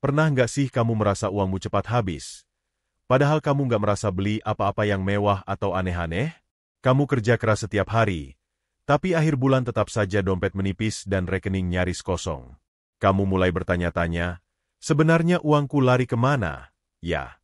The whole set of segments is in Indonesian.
Pernah nggak sih kamu merasa uangmu cepat habis? Padahal kamu nggak merasa beli apa-apa yang mewah atau aneh-aneh? Kamu kerja keras setiap hari, tapi akhir bulan tetap saja dompet menipis dan rekening nyaris kosong. Kamu mulai bertanya-tanya, sebenarnya uangku lari kemana? Ya,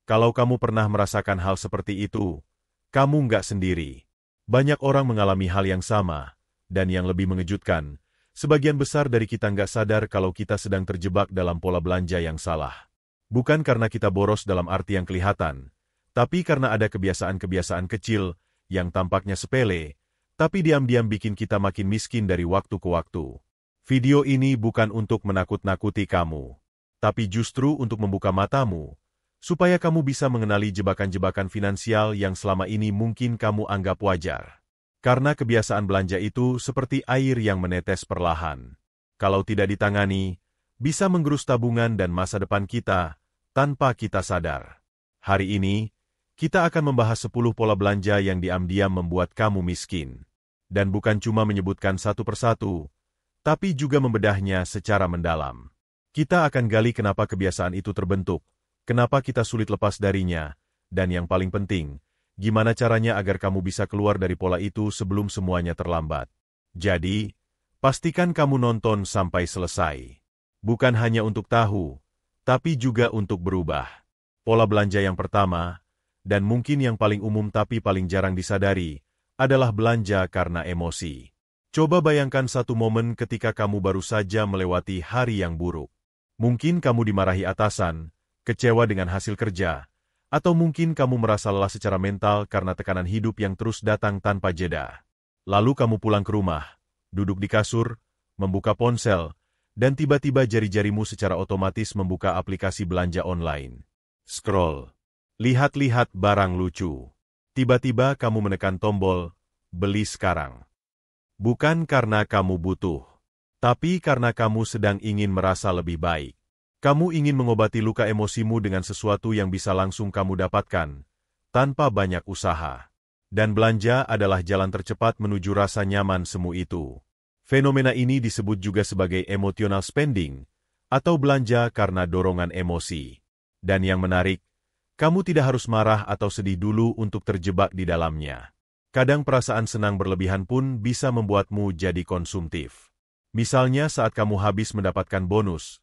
kalau kamu pernah merasakan hal seperti itu, kamu nggak sendiri. Banyak orang mengalami hal yang sama, dan yang lebih mengejutkan, sebagian besar dari kita nggak sadar kalau kita sedang terjebak dalam pola belanja yang salah. Bukan karena kita boros dalam arti yang kelihatan, tapi karena ada kebiasaan-kebiasaan kecil yang tampaknya sepele, tapi diam-diam bikin kita makin miskin dari waktu ke waktu. Video ini bukan untuk menakut-nakuti kamu, tapi justru untuk membuka matamu, supaya kamu bisa mengenali jebakan-jebakan finansial yang selama ini mungkin kamu anggap wajar. Karena kebiasaan belanja itu seperti air yang menetes perlahan. Kalau tidak ditangani, bisa menggerus tabungan dan masa depan kita tanpa kita sadar. Hari ini, kita akan membahas 10 pola belanja yang diam-diam membuat kamu miskin. Dan bukan cuma menyebutkan satu persatu, tapi juga membedahnya secara mendalam. Kita akan gali kenapa kebiasaan itu terbentuk, kenapa kita sulit lepas darinya, dan yang paling penting, gimana caranya agar kamu bisa keluar dari pola itu sebelum semuanya terlambat. Jadi, pastikan kamu nonton sampai selesai. Bukan hanya untuk tahu, tapi juga untuk berubah. Pola belanja yang pertama, dan mungkin yang paling umum tapi paling jarang disadari, adalah belanja karena emosi. Coba bayangkan satu momen ketika kamu baru saja melewati hari yang buruk. Mungkin kamu dimarahi atasan, kecewa dengan hasil kerja, atau mungkin kamu merasa lelah secara mental karena tekanan hidup yang terus datang tanpa jeda. Lalu kamu pulang ke rumah, duduk di kasur, membuka ponsel, dan tiba-tiba jari-jarimu secara otomatis membuka aplikasi belanja online. Scroll. Lihat-lihat barang lucu. Tiba-tiba kamu menekan tombol, beli sekarang. Bukan karena kamu butuh, tapi karena kamu sedang ingin merasa lebih baik. Kamu ingin mengobati luka emosimu dengan sesuatu yang bisa langsung kamu dapatkan, tanpa banyak usaha. Dan belanja adalah jalan tercepat menuju rasa nyaman semu itu. Fenomena ini disebut juga sebagai emotional spending, atau belanja karena dorongan emosi. Dan yang menarik, kamu tidak harus marah atau sedih dulu untuk terjebak di dalamnya. Kadang perasaan senang berlebihan pun bisa membuatmu jadi konsumtif. Misalnya saat kamu habis mendapatkan bonus,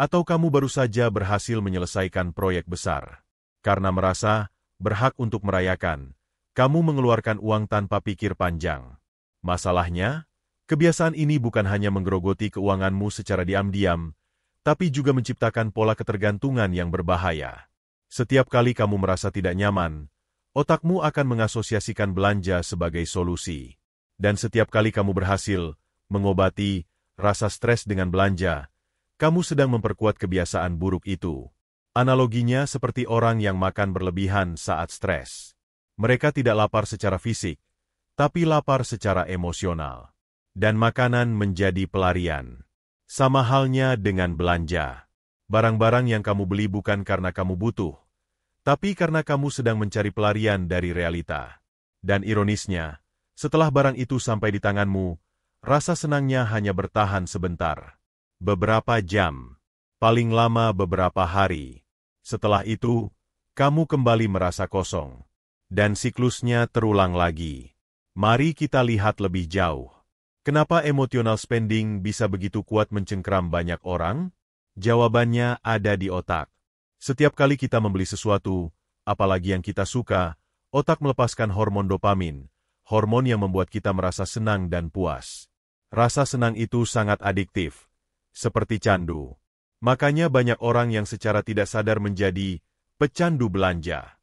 atau kamu baru saja berhasil menyelesaikan proyek besar. Karena merasa berhak untuk merayakan, kamu mengeluarkan uang tanpa pikir panjang. Masalahnya, kebiasaan ini bukan hanya menggerogoti keuanganmu secara diam-diam, tapi juga menciptakan pola ketergantungan yang berbahaya. Setiap kali kamu merasa tidak nyaman, otakmu akan mengasosiasikan belanja sebagai solusi. Dan setiap kali kamu berhasil mengobati rasa stres dengan belanja, kamu sedang memperkuat kebiasaan buruk itu. Analoginya seperti orang yang makan berlebihan saat stres. Mereka tidak lapar secara fisik, tapi lapar secara emosional. Dan makanan menjadi pelarian. Sama halnya dengan belanja. Barang-barang yang kamu beli bukan karena kamu butuh, tapi karena kamu sedang mencari pelarian dari realita. Dan ironisnya, setelah barang itu sampai di tanganmu, rasa senangnya hanya bertahan sebentar. Beberapa jam, paling lama beberapa hari. Setelah itu, kamu kembali merasa kosong. Dan siklusnya terulang lagi. Mari kita lihat lebih jauh. Kenapa emotional spending bisa begitu kuat mencengkeram banyak orang? Jawabannya ada di otak. Setiap kali kita membeli sesuatu, apalagi yang kita suka, otak melepaskan hormon dopamin, hormon yang membuat kita merasa senang dan puas. Rasa senang itu sangat adiktif, seperti candu. Makanya banyak orang yang secara tidak sadar menjadi pecandu belanja.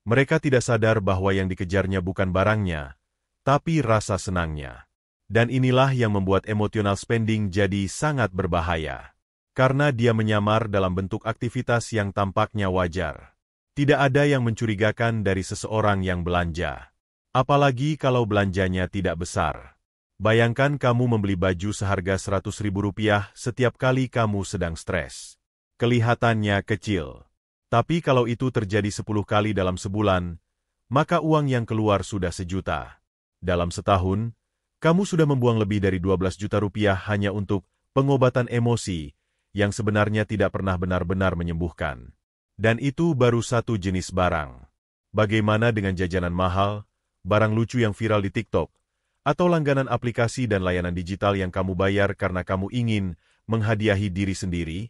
Mereka tidak sadar bahwa yang dikejarnya bukan barangnya, tapi rasa senangnya. Dan inilah yang membuat emotional spending jadi sangat berbahaya. Karena dia menyamar dalam bentuk aktivitas yang tampaknya wajar. Tidak ada yang mencurigakan dari seseorang yang belanja. Apalagi kalau belanjanya tidak besar. Bayangkan kamu membeli baju seharga Rp100.000 setiap kali kamu sedang stres. Kelihatannya kecil. Tapi kalau itu terjadi 10 kali dalam sebulan, maka uang yang keluar sudah sejuta. Dalam setahun, kamu sudah membuang lebih dari Rp12 juta hanya untuk pengobatan emosi yang sebenarnya tidak pernah benar-benar menyembuhkan. Dan itu baru satu jenis barang. Bagaimana dengan jajanan mahal, barang lucu yang viral di TikTok, atau langganan aplikasi dan layanan digital yang kamu bayar karena kamu ingin menghadiahi diri sendiri?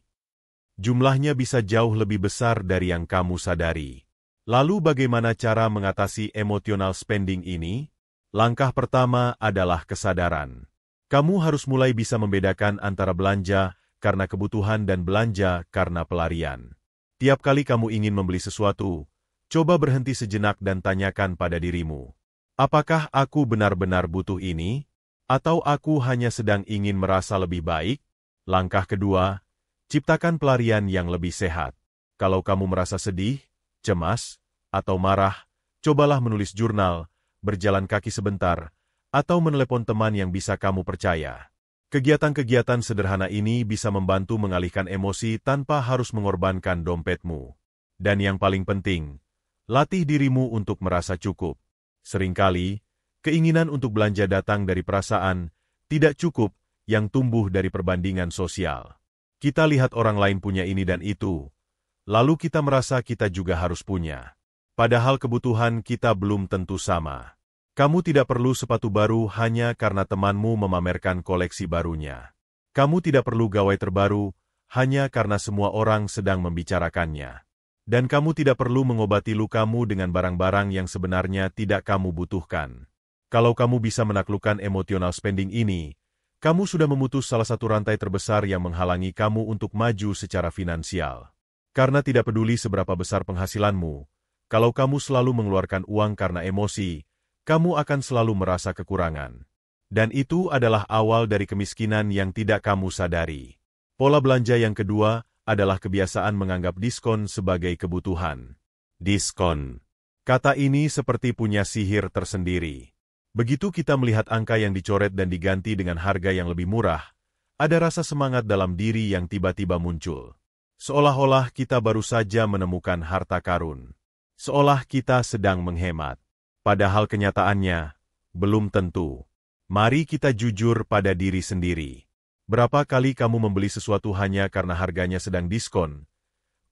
Jumlahnya bisa jauh lebih besar dari yang kamu sadari. Lalu bagaimana cara mengatasi emotional spending ini? Langkah pertama adalah kesadaran. Kamu harus mulai bisa membedakan antara belanja karena kebutuhan dan belanja karena pelarian. Tiap kali kamu ingin membeli sesuatu, coba berhenti sejenak dan tanyakan pada dirimu, apakah aku benar-benar butuh ini? Atau aku hanya sedang ingin merasa lebih baik? Langkah kedua, ciptakan pelarian yang lebih sehat. Kalau kamu merasa sedih, cemas, atau marah, cobalah menulis jurnal, berjalan kaki sebentar, atau menelepon teman yang bisa kamu percaya. Kegiatan-kegiatan sederhana ini bisa membantu mengalihkan emosi tanpa harus mengorbankan dompetmu. Dan yang paling penting, latih dirimu untuk merasa cukup. Seringkali, keinginan untuk belanja datang dari perasaan tidak cukup yang tumbuh dari perbandingan sosial. Kita lihat orang lain punya ini dan itu, lalu kita merasa kita juga harus punya. Padahal kebutuhan kita belum tentu sama. Kamu tidak perlu sepatu baru hanya karena temanmu memamerkan koleksi barunya. Kamu tidak perlu gawai terbaru hanya karena semua orang sedang membicarakannya. Dan kamu tidak perlu mengobati lukamu dengan barang-barang yang sebenarnya tidak kamu butuhkan. Kalau kamu bisa menaklukkan emotional spending ini, kamu sudah memutus salah satu rantai terbesar yang menghalangi kamu untuk maju secara finansial. Karena tidak peduli seberapa besar penghasilanmu, kalau kamu selalu mengeluarkan uang karena emosi, kamu akan selalu merasa kekurangan. Dan itu adalah awal dari kemiskinan yang tidak kamu sadari. Pola belanja yang kedua adalah kebiasaan menganggap diskon sebagai kebutuhan. Diskon. Kata ini seperti punya sihir tersendiri. Begitu kita melihat angka yang dicoret dan diganti dengan harga yang lebih murah, ada rasa semangat dalam diri yang tiba-tiba muncul. Seolah-olah kita baru saja menemukan harta karun. Seolah kita sedang menghemat. Padahal kenyataannya, belum tentu. Mari kita jujur pada diri sendiri. Berapa kali kamu membeli sesuatu hanya karena harganya sedang diskon,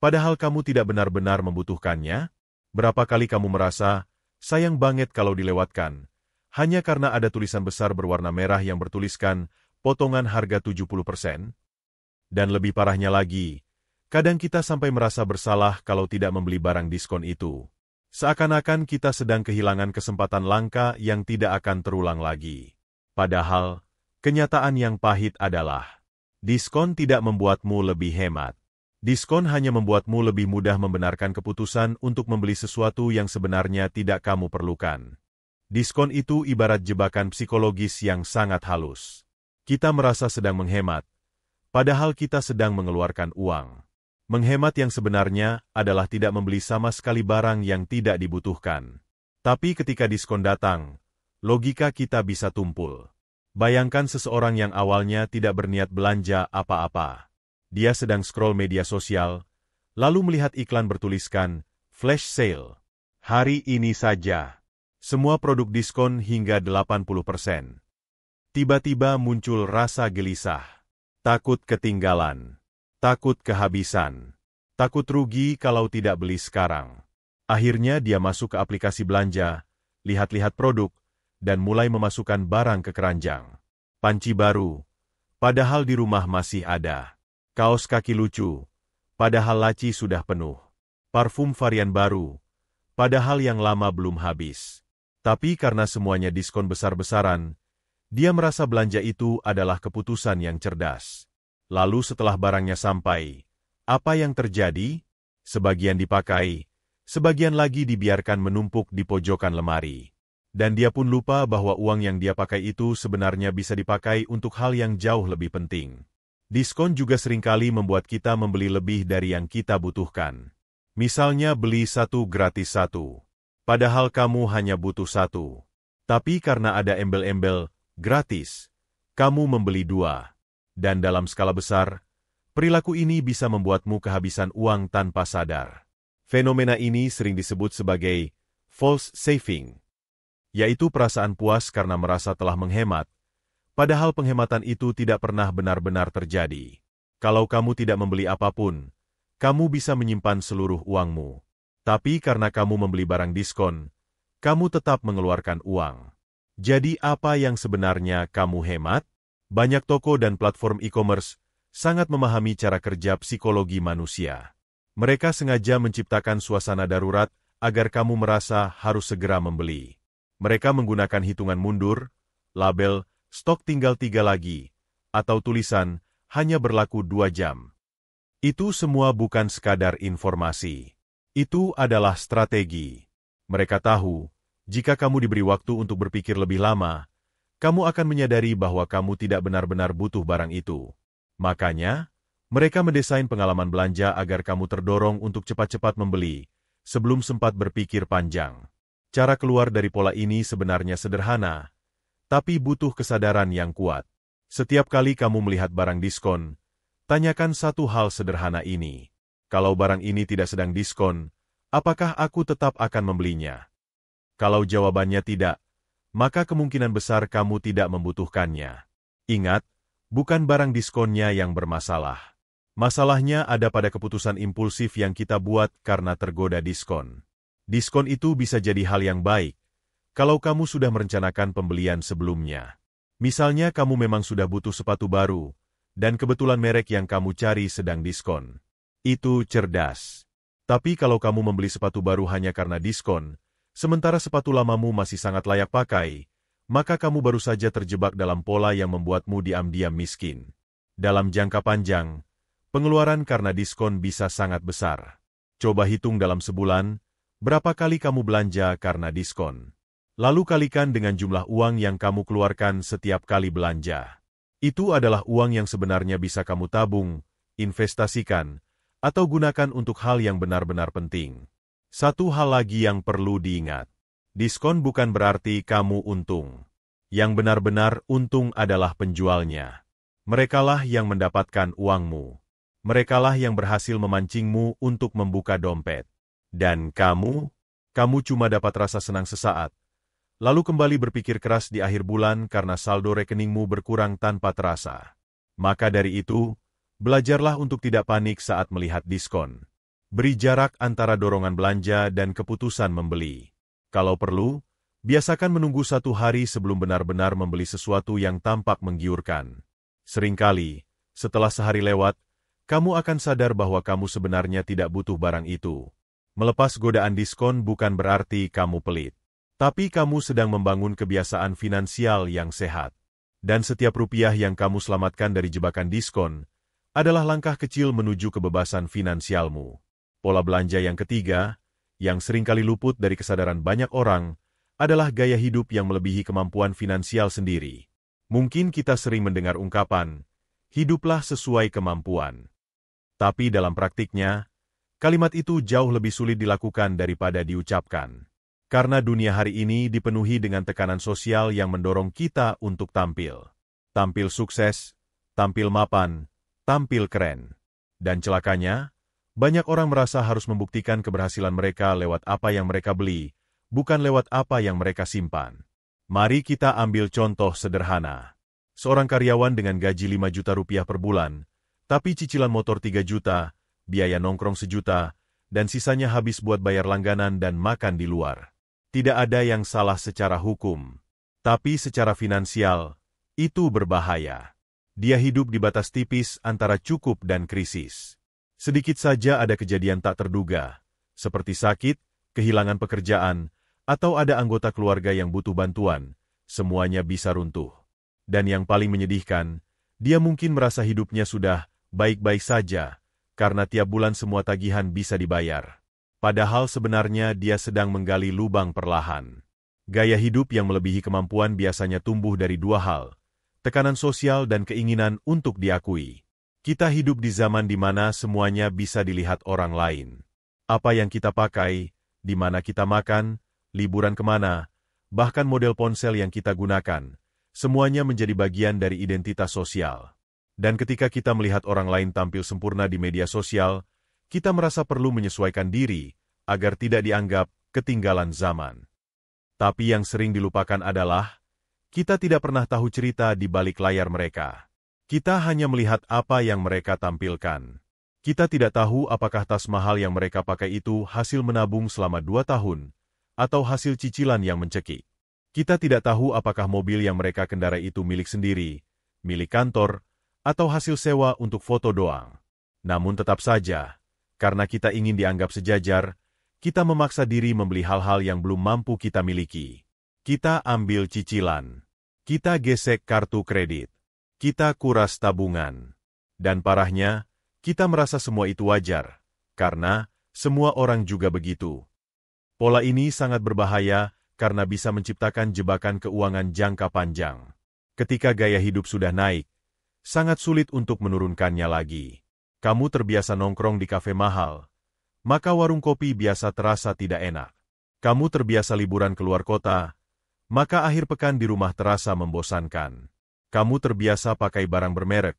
padahal kamu tidak benar-benar membutuhkannya? Berapa kali kamu merasa, sayang banget kalau dilewatkan, hanya karena ada tulisan besar berwarna merah yang bertuliskan, potongan harga 70%? Dan lebih parahnya lagi, kadang kita sampai merasa bersalah kalau tidak membeli barang diskon itu. Seakan-akan kita sedang kehilangan kesempatan langka yang tidak akan terulang lagi. Padahal, kenyataan yang pahit adalah, diskon tidak membuatmu lebih hemat. Diskon hanya membuatmu lebih mudah membenarkan keputusan untuk membeli sesuatu yang sebenarnya tidak kamu perlukan. Diskon itu ibarat jebakan psikologis yang sangat halus. Kita merasa sedang menghemat, padahal kita sedang mengeluarkan uang. Menghemat yang sebenarnya adalah tidak membeli sama sekali barang yang tidak dibutuhkan. Tapi ketika diskon datang, logika kita bisa tumpul. Bayangkan seseorang yang awalnya tidak berniat belanja apa-apa. Dia sedang scroll media sosial, lalu melihat iklan bertuliskan, flash sale. Hari ini saja. Semua produk diskon hingga 80%. Tiba-tiba muncul rasa gelisah, takut ketinggalan. Takut kehabisan. Takut rugi kalau tidak beli sekarang. Akhirnya dia masuk ke aplikasi belanja, lihat-lihat produk, dan mulai memasukkan barang ke keranjang. Panci baru, padahal di rumah masih ada. Kaos kaki lucu, padahal laci sudah penuh. Parfum varian baru, padahal yang lama belum habis. Tapi karena semuanya diskon besar-besaran, dia merasa belanja itu adalah keputusan yang cerdas. Lalu setelah barangnya sampai, apa yang terjadi? Sebagian dipakai, sebagian lagi dibiarkan menumpuk di pojokan lemari. Dan dia pun lupa bahwa uang yang dia pakai itu sebenarnya bisa dipakai untuk hal yang jauh lebih penting. Diskon juga seringkali membuat kita membeli lebih dari yang kita butuhkan. Misalnya beli satu gratis satu. Padahal kamu hanya butuh satu. Tapi karena ada embel-embel gratis, kamu membeli dua. Dan dalam skala besar, perilaku ini bisa membuatmu kehabisan uang tanpa sadar. Fenomena ini sering disebut sebagai false saving, yaitu perasaan puas karena merasa telah menghemat, padahal penghematan itu tidak pernah benar-benar terjadi. Kalau kamu tidak membeli apapun, kamu bisa menyimpan seluruh uangmu. Tapi karena kamu membeli barang diskon, kamu tetap mengeluarkan uang. Jadi apa yang sebenarnya kamu hemat? Banyak toko dan platform e-commerce sangat memahami cara kerja psikologi manusia. Mereka sengaja menciptakan suasana darurat agar kamu merasa harus segera membeli. Mereka menggunakan hitungan mundur, label, stok tinggal 3 lagi, atau tulisan, hanya berlaku 2 jam. Itu semua bukan sekadar informasi. Itu adalah strategi. Mereka tahu, jika kamu diberi waktu untuk berpikir lebih lama, kamu akan menyadari bahwa kamu tidak benar-benar butuh barang itu. Makanya, mereka mendesain pengalaman belanja agar kamu terdorong untuk cepat-cepat membeli, sebelum sempat berpikir panjang. Cara keluar dari pola ini sebenarnya sederhana, tapi butuh kesadaran yang kuat. Setiap kali kamu melihat barang diskon, tanyakan satu hal sederhana ini. Kalau barang ini tidak sedang diskon, apakah aku tetap akan membelinya? Kalau jawabannya tidak, maka kemungkinan besar kamu tidak membutuhkannya. Ingat, bukan barang diskonnya yang bermasalah. Masalahnya ada pada keputusan impulsif yang kita buat karena tergoda diskon. Diskon itu bisa jadi hal yang baik, kalau kamu sudah merencanakan pembelian sebelumnya. Misalnya kamu memang sudah butuh sepatu baru, dan kebetulan merek yang kamu cari sedang diskon. Itu cerdas. Tapi kalau kamu membeli sepatu baru hanya karena diskon, sementara sepatu lamamu masih sangat layak pakai, maka kamu baru saja terjebak dalam pola yang membuatmu diam-diam miskin. Dalam jangka panjang, pengeluaran karena diskon bisa sangat besar. Coba hitung dalam sebulan, berapa kali kamu belanja karena diskon. Lalu kalikan dengan jumlah uang yang kamu keluarkan setiap kali belanja. Itu adalah uang yang sebenarnya bisa kamu tabung, investasikan, atau gunakan untuk hal yang benar-benar penting. Satu hal lagi yang perlu diingat. Diskon bukan berarti kamu untung. Yang benar-benar untung adalah penjualnya. Merekalah yang mendapatkan uangmu. Merekalah yang berhasil memancingmu untuk membuka dompet. Dan kamu cuma dapat rasa senang sesaat. Lalu kembali berpikir keras di akhir bulan karena saldo rekeningmu berkurang tanpa terasa. Maka dari itu, belajarlah untuk tidak panik saat melihat diskon. Beri jarak antara dorongan belanja dan keputusan membeli. Kalau perlu, biasakan menunggu 1 hari sebelum benar-benar membeli sesuatu yang tampak menggiurkan. Seringkali, setelah sehari lewat, kamu akan sadar bahwa kamu sebenarnya tidak butuh barang itu. Melepas godaan diskon bukan berarti kamu pelit. Tapi kamu sedang membangun kebiasaan finansial yang sehat. Dan setiap rupiah yang kamu selamatkan dari jebakan diskon adalah langkah kecil menuju kebebasan finansialmu. Pola belanja yang ketiga, yang seringkali luput dari kesadaran banyak orang, adalah gaya hidup yang melebihi kemampuan finansial sendiri. Mungkin kita sering mendengar ungkapan, hiduplah sesuai kemampuan. Tapi dalam praktiknya, kalimat itu jauh lebih sulit dilakukan daripada diucapkan. Karena dunia hari ini dipenuhi dengan tekanan sosial yang mendorong kita untuk tampil. Tampil sukses, tampil mapan, tampil keren. Dan celakanya, banyak orang merasa harus membuktikan keberhasilan mereka lewat apa yang mereka beli, bukan lewat apa yang mereka simpan. Mari kita ambil contoh sederhana. Seorang karyawan dengan gaji 5 juta rupiah per bulan, tapi cicilan motor 3 juta, biaya nongkrong 1 juta, dan sisanya habis buat bayar langganan dan makan di luar. Tidak ada yang salah secara hukum. Tapi secara finansial, itu berbahaya. Dia hidup di batas tipis antara cukup dan krisis. Sedikit saja ada kejadian tak terduga, seperti sakit, kehilangan pekerjaan, atau ada anggota keluarga yang butuh bantuan, semuanya bisa runtuh. Dan yang paling menyedihkan, dia mungkin merasa hidupnya sudah baik-baik saja, karena tiap bulan semua tagihan bisa dibayar. Padahal sebenarnya dia sedang menggali lubang perlahan. Gaya hidup yang melebihi kemampuan biasanya tumbuh dari 2 hal, tekanan sosial dan keinginan untuk diakui. Kita hidup di zaman di mana semuanya bisa dilihat orang lain. Apa yang kita pakai, di mana kita makan, liburan kemana, bahkan model ponsel yang kita gunakan, semuanya menjadi bagian dari identitas sosial. Dan ketika kita melihat orang lain tampil sempurna di media sosial, kita merasa perlu menyesuaikan diri agar tidak dianggap ketinggalan zaman. Tapi yang sering dilupakan adalah, kita tidak pernah tahu cerita di balik layar mereka. Kita hanya melihat apa yang mereka tampilkan. Kita tidak tahu apakah tas mahal yang mereka pakai itu hasil menabung selama 2 tahun, atau hasil cicilan yang mencekik. Kita tidak tahu apakah mobil yang mereka kendarai itu milik sendiri, milik kantor, atau hasil sewa untuk foto doang. Namun tetap saja, karena kita ingin dianggap sejajar, kita memaksa diri membeli hal-hal yang belum mampu kita miliki. Kita ambil cicilan. Kita gesek kartu kredit. Kita kuras tabungan. Dan parahnya, kita merasa semua itu wajar, karena semua orang juga begitu. Pola ini sangat berbahaya karena bisa menciptakan jebakan keuangan jangka panjang. Ketika gaya hidup sudah naik, sangat sulit untuk menurunkannya lagi. Kamu terbiasa nongkrong di kafe mahal, maka warung kopi biasa terasa tidak enak. Kamu terbiasa liburan keluar kota, maka akhir pekan di rumah terasa membosankan. Kamu terbiasa pakai barang bermerek,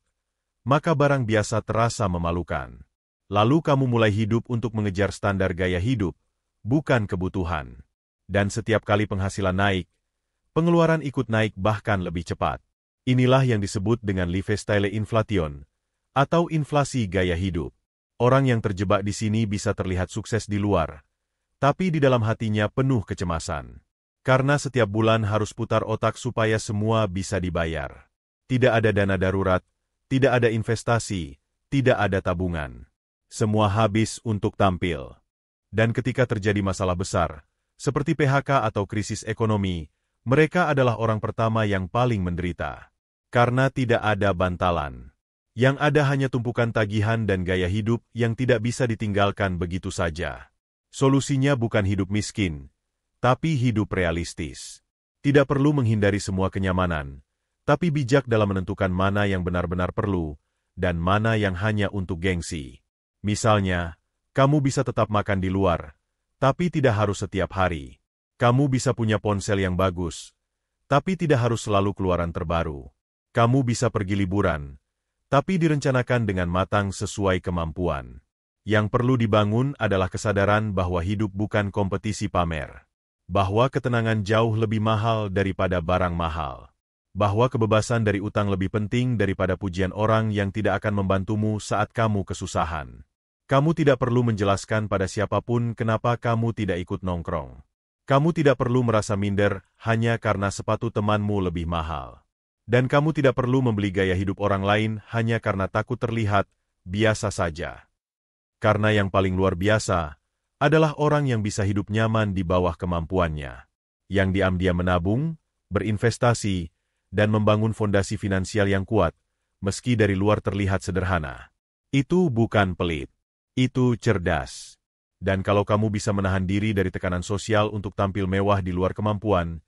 maka barang biasa terasa memalukan. Lalu kamu mulai hidup untuk mengejar standar gaya hidup, bukan kebutuhan. Dan setiap kali penghasilan naik, pengeluaran ikut naik bahkan lebih cepat. Inilah yang disebut dengan lifestyle inflation, atau inflasi gaya hidup. Orang yang terjebak di sini bisa terlihat sukses di luar, tapi di dalam hatinya penuh kecemasan. Karena setiap bulan harus putar otak supaya semua bisa dibayar. Tidak ada dana darurat, tidak ada investasi, tidak ada tabungan. Semua habis untuk tampil. Dan ketika terjadi masalah besar, seperti PHK atau krisis ekonomi, mereka adalah orang pertama yang paling menderita. Karena tidak ada bantalan. Yang ada hanya tumpukan tagihan dan gaya hidup yang tidak bisa ditinggalkan begitu saja. Solusinya bukan hidup miskin, tapi hidup realistis. Tidak perlu menghindari semua kenyamanan, tapi bijak dalam menentukan mana yang benar-benar perlu, dan mana yang hanya untuk gengsi. Misalnya, kamu bisa tetap makan di luar, tapi tidak harus setiap hari. Kamu bisa punya ponsel yang bagus, tapi tidak harus selalu keluaran terbaru. Kamu bisa pergi liburan, tapi direncanakan dengan matang sesuai kemampuan. Yang perlu dibangun adalah kesadaran bahwa hidup bukan kompetisi pamer. Bahwa ketenangan jauh lebih mahal daripada barang mahal. Bahwa kebebasan dari utang lebih penting daripada pujian orang yang tidak akan membantumu saat kamu kesusahan. Kamu tidak perlu menjelaskan pada siapapun kenapa kamu tidak ikut nongkrong. Kamu tidak perlu merasa minder hanya karena sepatu temanmu lebih mahal. Dan kamu tidak perlu membeli gaya hidup orang lain hanya karena takut terlihat biasa saja. Karena yang paling luar biasa adalah orang yang bisa hidup nyaman di bawah kemampuannya. Yang diam-diam menabung, berinvestasi, dan membangun fondasi finansial yang kuat, meski dari luar terlihat sederhana. Itu bukan pelit. Itu cerdas. Dan kalau kamu bisa menahan diri dari tekanan sosial untuk tampil mewah di luar kemampuan,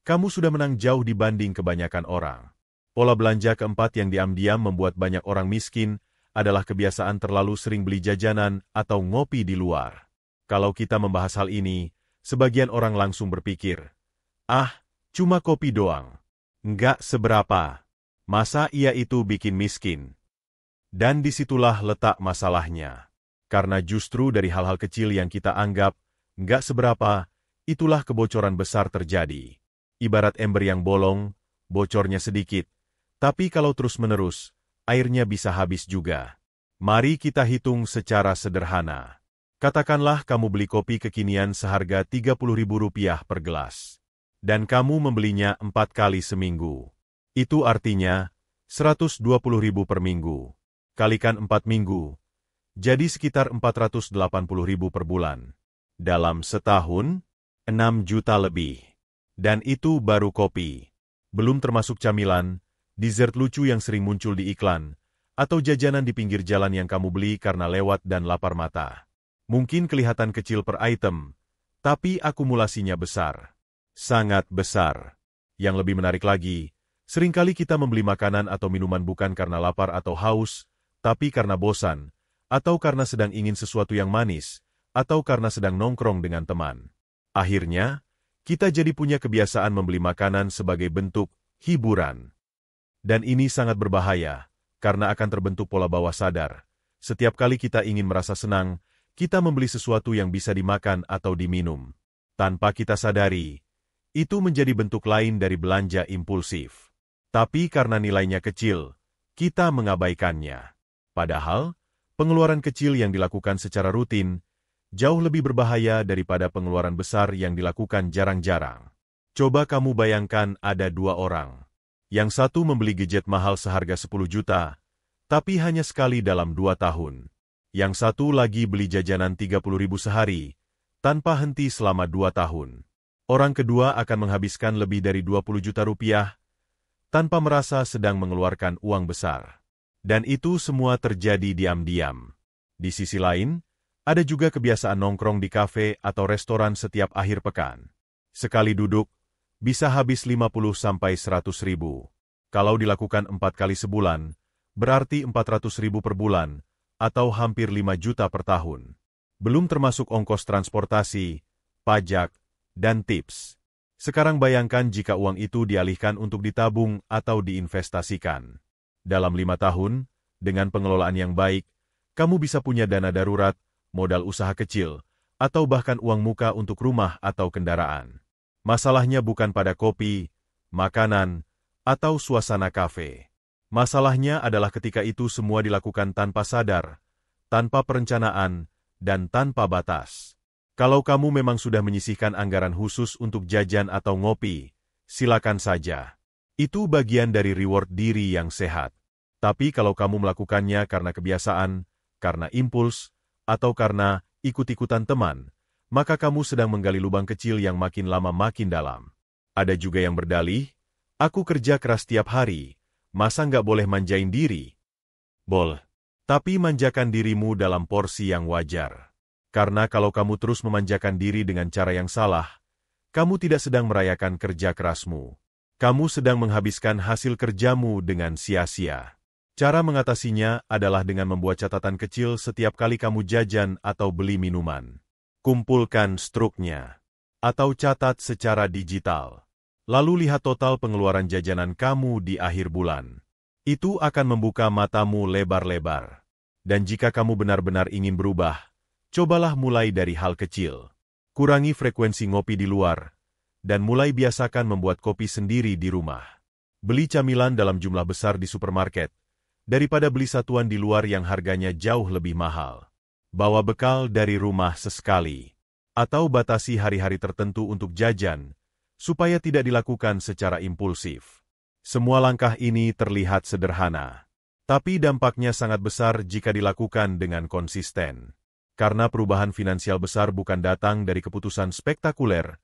kamu sudah menang jauh dibanding kebanyakan orang. Pola belanja keempat yang diam-diam membuat banyak orang miskin adalah kebiasaan terlalu sering beli jajanan atau ngopi di luar. Kalau kita membahas hal ini, sebagian orang langsung berpikir, cuma kopi doang. Nggak seberapa. Masa iya itu bikin miskin? Dan disitulah letak masalahnya. Karena justru dari hal-hal kecil yang kita anggap nggak seberapa, itulah kebocoran besar terjadi. Ibarat ember yang bolong, bocornya sedikit. Tapi kalau terus-menerus, airnya bisa habis juga. Mari kita hitung secara sederhana. Katakanlah kamu beli kopi kekinian seharga Rp30.000 per gelas. Dan kamu membelinya 4 kali seminggu. Itu artinya Rp120.000 per minggu. Kalikan 4 minggu. Jadi sekitar Rp480.000 per bulan. Dalam setahun, 6 juta lebih. Dan itu baru kopi. Belum termasuk camilan, dessert lucu yang sering muncul di iklan, atau jajanan di pinggir jalan yang kamu beli karena lewat dan lapar mata. Mungkin kelihatan kecil per item, tapi akumulasinya besar. Sangat besar. Yang lebih menarik lagi, seringkali kita membeli makanan atau minuman bukan karena lapar atau haus, tapi karena bosan, atau karena sedang ingin sesuatu yang manis, atau karena sedang nongkrong dengan teman. Akhirnya, kita jadi punya kebiasaan membeli makanan sebagai bentuk hiburan. Dan ini sangat berbahaya, karena akan terbentuk pola bawah sadar. Setiap kali kita ingin merasa senang, kita membeli sesuatu yang bisa dimakan atau diminum. Tanpa kita sadari, itu menjadi bentuk lain dari belanja impulsif. Tapi karena nilainya kecil, kita mengabaikannya. Padahal, pengeluaran kecil yang dilakukan secara rutin jauh lebih berbahaya daripada pengeluaran besar yang dilakukan jarang-jarang. Coba kamu bayangkan ada dua orang. Yang satu membeli gadget mahal seharga 10 juta, tapi hanya sekali dalam 2 tahun. Yang satu lagi beli jajanan 30.000 sehari, tanpa henti selama 2 tahun. Orang kedua akan menghabiskan lebih dari 20 juta rupiah, tanpa merasa sedang mengeluarkan uang besar. Dan itu semua terjadi diam-diam. Di sisi lain, ada juga kebiasaan nongkrong di kafe atau restoran setiap akhir pekan. Sekali duduk, bisa habis 50-100 ribu. Kalau dilakukan 4 kali sebulan, berarti 400 ribu per bulan, atau hampir 5 juta per tahun. Belum termasuk ongkos transportasi, pajak, dan tips. Sekarang bayangkan jika uang itu dialihkan untuk ditabung atau diinvestasikan. Dalam 5 tahun, dengan pengelolaan yang baik, kamu bisa punya dana darurat, modal usaha kecil, atau bahkan uang muka untuk rumah atau kendaraan. Masalahnya bukan pada kopi, makanan, atau suasana kafe. Masalahnya adalah ketika itu semua dilakukan tanpa sadar, tanpa perencanaan, dan tanpa batas. Kalau kamu memang sudah menyisihkan anggaran khusus untuk jajan atau ngopi, silakan saja. Itu bagian dari reward diri yang sehat. Tapi kalau kamu melakukannya karena kebiasaan, karena impuls, atau karena ikut-ikutan teman, maka kamu sedang menggali lubang kecil yang makin lama makin dalam. Ada juga yang berdalih, aku kerja keras tiap hari, masa nggak boleh manjain diri? Boleh. Tapi manjakan dirimu dalam porsi yang wajar. Karena kalau kamu terus memanjakan diri dengan cara yang salah, kamu tidak sedang merayakan kerja kerasmu. Kamu sedang menghabiskan hasil kerjamu dengan sia-sia. Cara mengatasinya adalah dengan membuat catatan kecil setiap kali kamu jajan atau beli minuman. Kumpulkan struknya. Atau catat secara digital. Lalu lihat total pengeluaran jajanan kamu di akhir bulan. Itu akan membuka matamu lebar-lebar. Dan jika kamu benar-benar ingin berubah, cobalah mulai dari hal kecil. Kurangi frekuensi ngopi di luar, dan mulai biasakan membuat kopi sendiri di rumah. Beli camilan dalam jumlah besar di supermarket, daripada beli satuan di luar yang harganya jauh lebih mahal. Bawa bekal dari rumah sesekali. Atau batasi hari-hari tertentu untuk jajan, supaya tidak dilakukan secara impulsif. Semua langkah ini terlihat sederhana. Tapi dampaknya sangat besar jika dilakukan dengan konsisten. Karena perubahan finansial besar bukan datang dari keputusan spektakuler,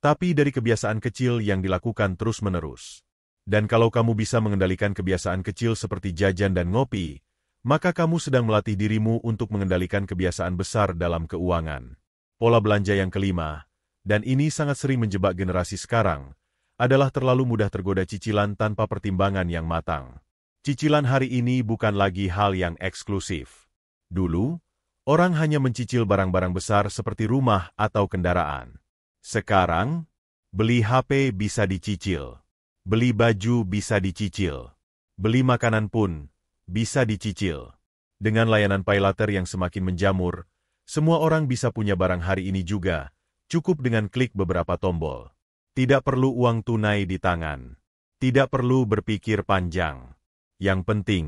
tapi dari kebiasaan kecil yang dilakukan terus-menerus. Dan kalau kamu bisa mengendalikan kebiasaan kecil seperti jajan dan ngopi, maka kamu sedang melatih dirimu untuk mengendalikan kebiasaan besar dalam keuangan. Pola belanja yang kelima, dan ini sangat sering menjebak generasi sekarang, adalah terlalu mudah tergoda cicilan tanpa pertimbangan yang matang. Cicilan hari ini bukan lagi hal yang eksklusif. Dulu, orang hanya mencicil barang-barang besar seperti rumah atau kendaraan. Sekarang, beli HP bisa dicicil. Beli baju bisa dicicil. Beli makanan pun bisa dicicil. Dengan layanan paylater yang semakin menjamur, semua orang bisa punya barang hari ini juga, cukup dengan klik beberapa tombol. Tidak perlu uang tunai di tangan. Tidak perlu berpikir panjang. Yang penting,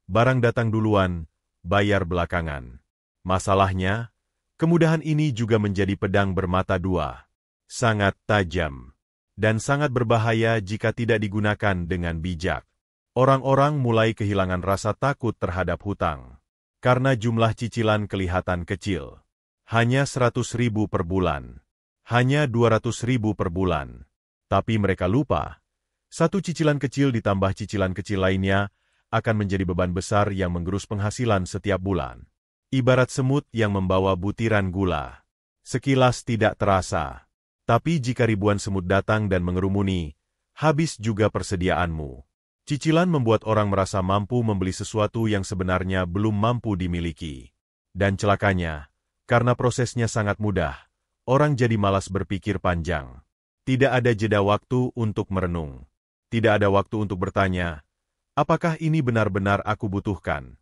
barang datang duluan, bayar belakangan. Masalahnya, kemudahan ini juga menjadi pedang bermata dua. Sangat tajam. Dan sangat berbahaya jika tidak digunakan dengan bijak. Orang-orang mulai kehilangan rasa takut terhadap hutang. Karena jumlah cicilan kelihatan kecil. Hanya 100.000 per bulan. Hanya 200.000 per bulan. Tapi mereka lupa, satu cicilan kecil ditambah cicilan kecil lainnya akan menjadi beban besar yang menggerus penghasilan setiap bulan. Ibarat semut yang membawa butiran gula. Sekilas tidak terasa. Tapi jika ribuan semut datang dan mengerumuni, habis juga persediaanmu. Cicilan membuat orang merasa mampu membeli sesuatu yang sebenarnya belum mampu dimiliki. Dan celakanya, karena prosesnya sangat mudah, orang jadi malas berpikir panjang. Tidak ada jeda waktu untuk merenung. Tidak ada waktu untuk bertanya, apakah ini benar-benar aku butuhkan?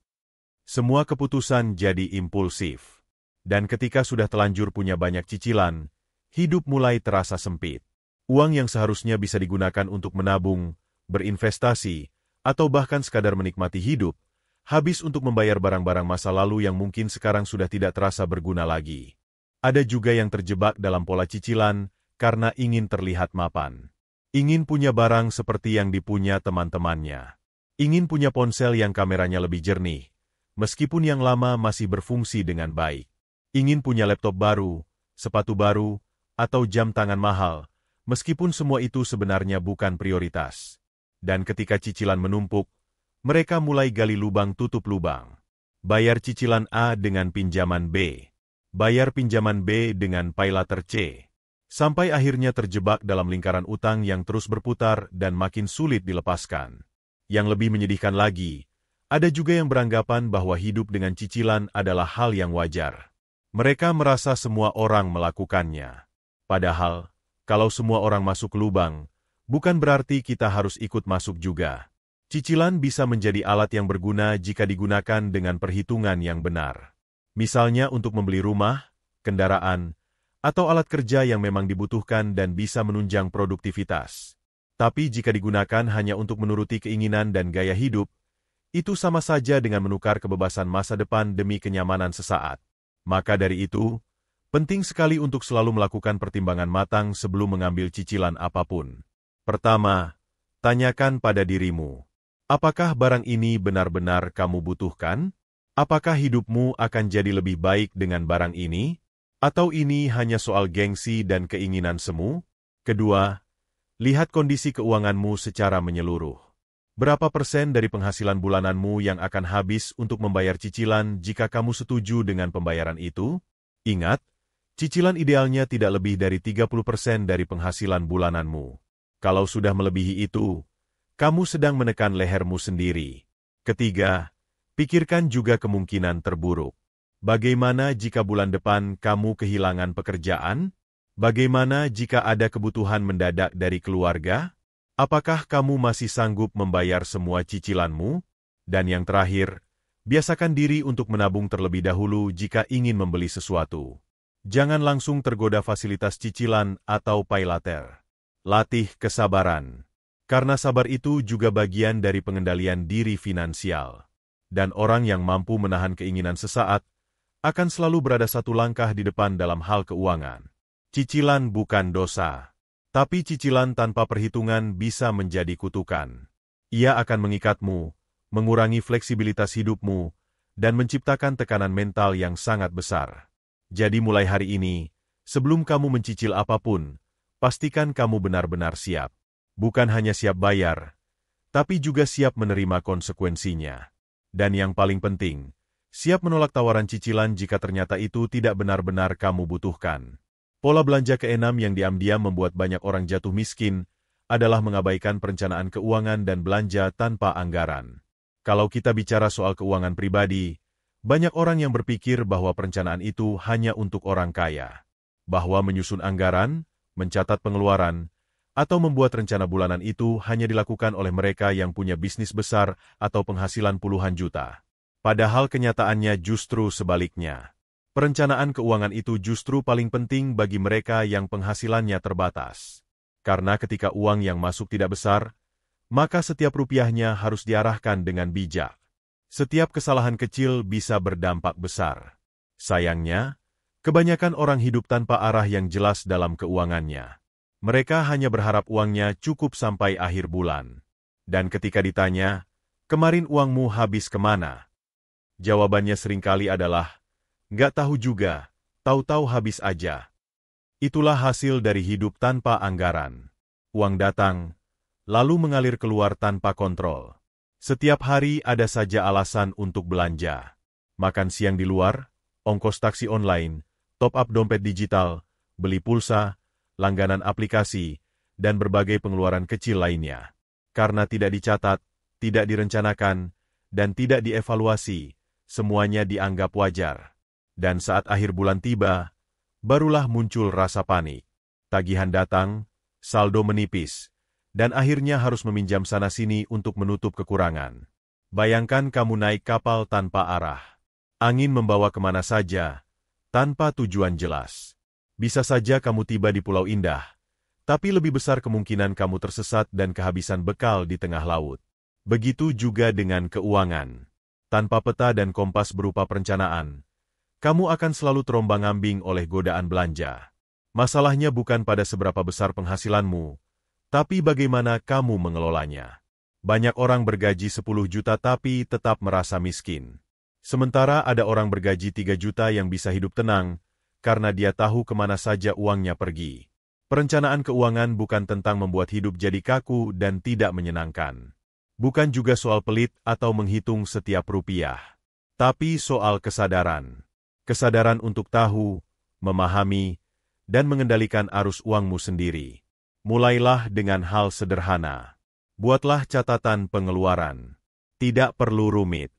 Semua keputusan jadi impulsif. Dan ketika sudah telanjur punya banyak cicilan, hidup mulai terasa sempit. Uang yang seharusnya bisa digunakan untuk menabung, berinvestasi, atau bahkan sekadar menikmati hidup, habis untuk membayar barang-barang masa lalu yang mungkin sekarang sudah tidak terasa berguna lagi. Ada juga yang terjebak dalam pola cicilan karena ingin terlihat mapan. Ingin punya barang seperti yang dipunya teman-temannya. Ingin punya ponsel yang kameranya lebih jernih, meskipun yang lama masih berfungsi dengan baik. Ingin punya laptop baru, sepatu baru, atau jam tangan mahal, meskipun semua itu sebenarnya bukan prioritas. Dan ketika cicilan menumpuk, mereka mulai gali lubang tutup lubang. Bayar cicilan A dengan pinjaman B. Bayar pinjaman B dengan paylater C. Sampai akhirnya terjebak dalam lingkaran utang yang terus berputar dan makin sulit dilepaskan. Yang lebih menyedihkan lagi, ada juga yang beranggapan bahwa hidup dengan cicilan adalah hal yang wajar. Mereka merasa semua orang melakukannya. Padahal, kalau semua orang masuk lubang, bukan berarti kita harus ikut masuk juga. Cicilan bisa menjadi alat yang berguna jika digunakan dengan perhitungan yang benar. Misalnya untuk membeli rumah, kendaraan, atau alat kerja yang memang dibutuhkan dan bisa menunjang produktivitas. Tapi jika digunakan hanya untuk menuruti keinginan dan gaya hidup, itu sama saja dengan menukar kebebasan masa depan demi kenyamanan sesaat. Maka dari itu, penting sekali untuk selalu melakukan pertimbangan matang sebelum mengambil cicilan apapun. Pertama, tanyakan pada dirimu. Apakah barang ini benar-benar kamu butuhkan? Apakah hidupmu akan jadi lebih baik dengan barang ini? Atau ini hanya soal gengsi dan keinginan semu? Kedua, lihat kondisi keuanganmu secara menyeluruh. Berapa persen dari penghasilan bulananmu yang akan habis untuk membayar cicilan jika kamu setuju dengan pembayaran itu? Ingat, cicilan idealnya tidak lebih dari 30% dari penghasilan bulananmu. Kalau sudah melebihi itu, kamu sedang menekan lehermu sendiri. Ketiga, pikirkan juga kemungkinan terburuk. Bagaimana jika bulan depan kamu kehilangan pekerjaan? Bagaimana jika ada kebutuhan mendadak dari keluarga? Apakah kamu masih sanggup membayar semua cicilanmu? Dan yang terakhir, biasakan diri untuk menabung terlebih dahulu jika ingin membeli sesuatu. Jangan langsung tergoda fasilitas cicilan atau paylater. Latih kesabaran. Karena sabar itu juga bagian dari pengendalian diri finansial. Dan orang yang mampu menahan keinginan sesaat akan selalu berada satu langkah di depan dalam hal keuangan. Cicilan bukan dosa, tapi cicilan tanpa perhitungan bisa menjadi kutukan. Ia akan mengikatmu, mengurangi fleksibilitas hidupmu, dan menciptakan tekanan mental yang sangat besar. Jadi mulai hari ini, sebelum kamu mencicil apapun, pastikan kamu benar-benar siap. Bukan hanya siap bayar, tapi juga siap menerima konsekuensinya. Dan yang paling penting, siap menolak tawaran cicilan jika ternyata itu tidak benar-benar kamu butuhkan. Pola belanja keenam yang diam-diam membuat banyak orang jatuh miskin adalah mengabaikan perencanaan keuangan dan belanja tanpa anggaran. Kalau kita bicara soal keuangan pribadi, banyak orang yang berpikir bahwa perencanaan itu hanya untuk orang kaya. Bahwa menyusun anggaran, mencatat pengeluaran, atau membuat rencana bulanan itu hanya dilakukan oleh mereka yang punya bisnis besar atau penghasilan puluhan juta. Padahal kenyataannya justru sebaliknya. Perencanaan keuangan itu justru paling penting bagi mereka yang penghasilannya terbatas. Karena ketika uang yang masuk tidak besar, maka setiap rupiahnya harus diarahkan dengan bijak. Setiap kesalahan kecil bisa berdampak besar. Sayangnya, kebanyakan orang hidup tanpa arah yang jelas dalam keuangannya. Mereka hanya berharap uangnya cukup sampai akhir bulan. Dan ketika ditanya, kemarin uangmu habis kemana? Jawabannya seringkali adalah, nggak tahu juga, tahu-tahu habis aja. Itulah hasil dari hidup tanpa anggaran. Uang datang, lalu mengalir keluar tanpa kontrol. Setiap hari ada saja alasan untuk belanja. Makan siang di luar, ongkos taksi online, top-up dompet digital, beli pulsa, langganan aplikasi, dan berbagai pengeluaran kecil lainnya. Karena tidak dicatat, tidak direncanakan, dan tidak dievaluasi, semuanya dianggap wajar. Dan saat akhir bulan tiba, barulah muncul rasa panik. Tagihan datang, saldo menipis, dan akhirnya harus meminjam sana-sini untuk menutup kekurangan. Bayangkan kamu naik kapal tanpa arah. Angin membawa kemana saja, tanpa tujuan jelas. Bisa saja kamu tiba di Pulau Indah, tapi lebih besar kemungkinan kamu tersesat dan kehabisan bekal di tengah laut. Begitu juga dengan keuangan. Tanpa peta dan kompas berupa perencanaan, kamu akan selalu terombang-ambing oleh godaan belanja. Masalahnya bukan pada seberapa besar penghasilanmu, tapi bagaimana kamu mengelolanya. Banyak orang bergaji 10 juta tapi tetap merasa miskin. Sementara ada orang bergaji 3 juta yang bisa hidup tenang, karena dia tahu kemana saja uangnya pergi. Perencanaan keuangan bukan tentang membuat hidup jadi kaku dan tidak menyenangkan. Bukan juga soal pelit atau menghitung setiap rupiah. Tapi soal kesadaran. Kesadaran untuk tahu, memahami, dan mengendalikan arus uangmu sendiri. Mulailah dengan hal sederhana. Buatlah catatan pengeluaran. Tidak perlu rumit.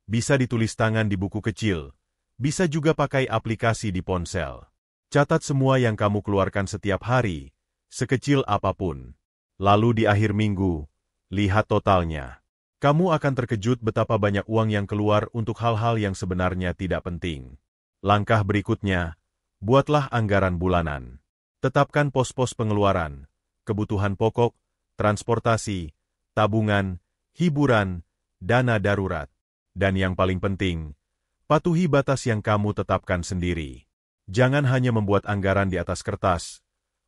Bisa ditulis tangan di buku kecil. Bisa juga pakai aplikasi di ponsel. Catat semua yang kamu keluarkan setiap hari, sekecil apapun. Lalu di akhir minggu, lihat totalnya. Kamu akan terkejut betapa banyak uang yang keluar untuk hal-hal yang sebenarnya tidak penting. Langkah berikutnya, buatlah anggaran bulanan. Tetapkan pos-pos pengeluaran, kebutuhan pokok, transportasi, tabungan, hiburan, dana darurat. Dan yang paling penting, patuhi batas yang kamu tetapkan sendiri. Jangan hanya membuat anggaran di atas kertas,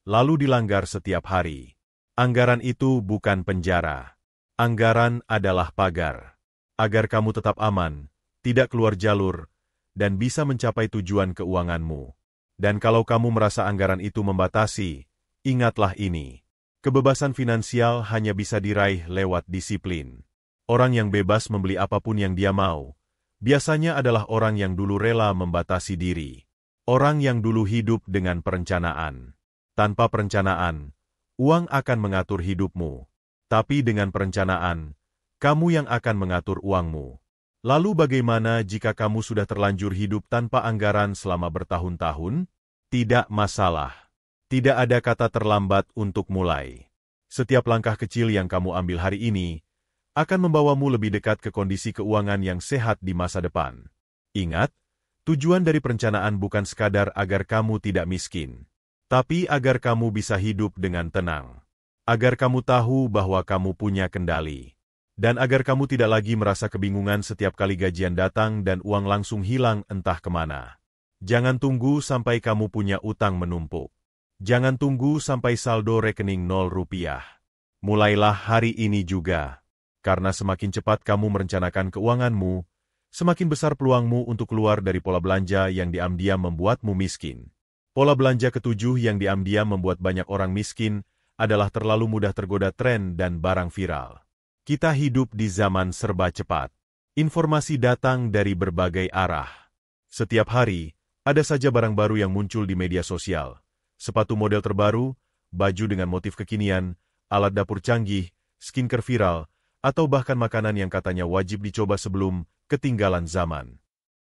lalu dilanggar setiap hari. Anggaran itu bukan penjara. Anggaran adalah pagar. Agar kamu tetap aman, tidak keluar jalur, dan bisa mencapai tujuan keuanganmu. Dan kalau kamu merasa anggaran itu membatasi, ingatlah ini. Kebebasan finansial hanya bisa diraih lewat disiplin. Orang yang bebas membeli apapun yang dia mau, biasanya adalah orang yang dulu rela membatasi diri. Orang yang dulu hidup dengan perencanaan. Tanpa perencanaan, uang akan mengatur hidupmu. Tapi dengan perencanaan, kamu yang akan mengatur uangmu. Lalu bagaimana jika kamu sudah terlanjur hidup tanpa anggaran selama bertahun-tahun? Tidak masalah. Tidak ada kata terlambat untuk mulai. Setiap langkah kecil yang kamu ambil hari ini akan membawamu lebih dekat ke kondisi keuangan yang sehat di masa depan. Ingat, tujuan dari perencanaan bukan sekadar agar kamu tidak miskin, tapi agar kamu bisa hidup dengan tenang. Agar kamu tahu bahwa kamu punya kendali. Dan agar kamu tidak lagi merasa kebingungan setiap kali gajian datang dan uang langsung hilang entah kemana. Jangan tunggu sampai kamu punya utang menumpuk. Jangan tunggu sampai saldo rekening 0 rupiah. Mulailah hari ini juga. Karena semakin cepat kamu merencanakan keuanganmu, semakin besar peluangmu untuk keluar dari pola belanja yang diam-diam membuatmu miskin. Pola belanja ketujuh yang diam-diam membuat banyak orang miskin adalah terlalu mudah tergoda tren dan barang viral. Kita hidup di zaman serba cepat. Informasi datang dari berbagai arah. Setiap hari, ada saja barang baru yang muncul di media sosial. Sepatu model terbaru, baju dengan motif kekinian, alat dapur canggih, skincare viral, atau bahkan makanan yang katanya wajib dicoba sebelum ketinggalan zaman.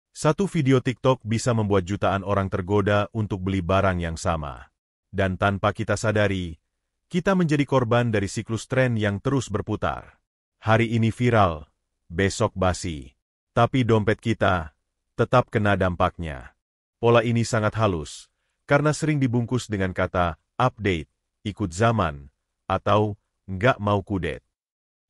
Satu video TikTok bisa membuat jutaan orang tergoda untuk beli barang yang sama. Dan tanpa kita sadari, kita menjadi korban dari siklus tren yang terus berputar. Hari ini viral, besok basi. Tapi dompet kita tetap kena dampaknya. Pola ini sangat halus, karena sering dibungkus dengan kata update, ikut zaman, atau nggak mau kudet.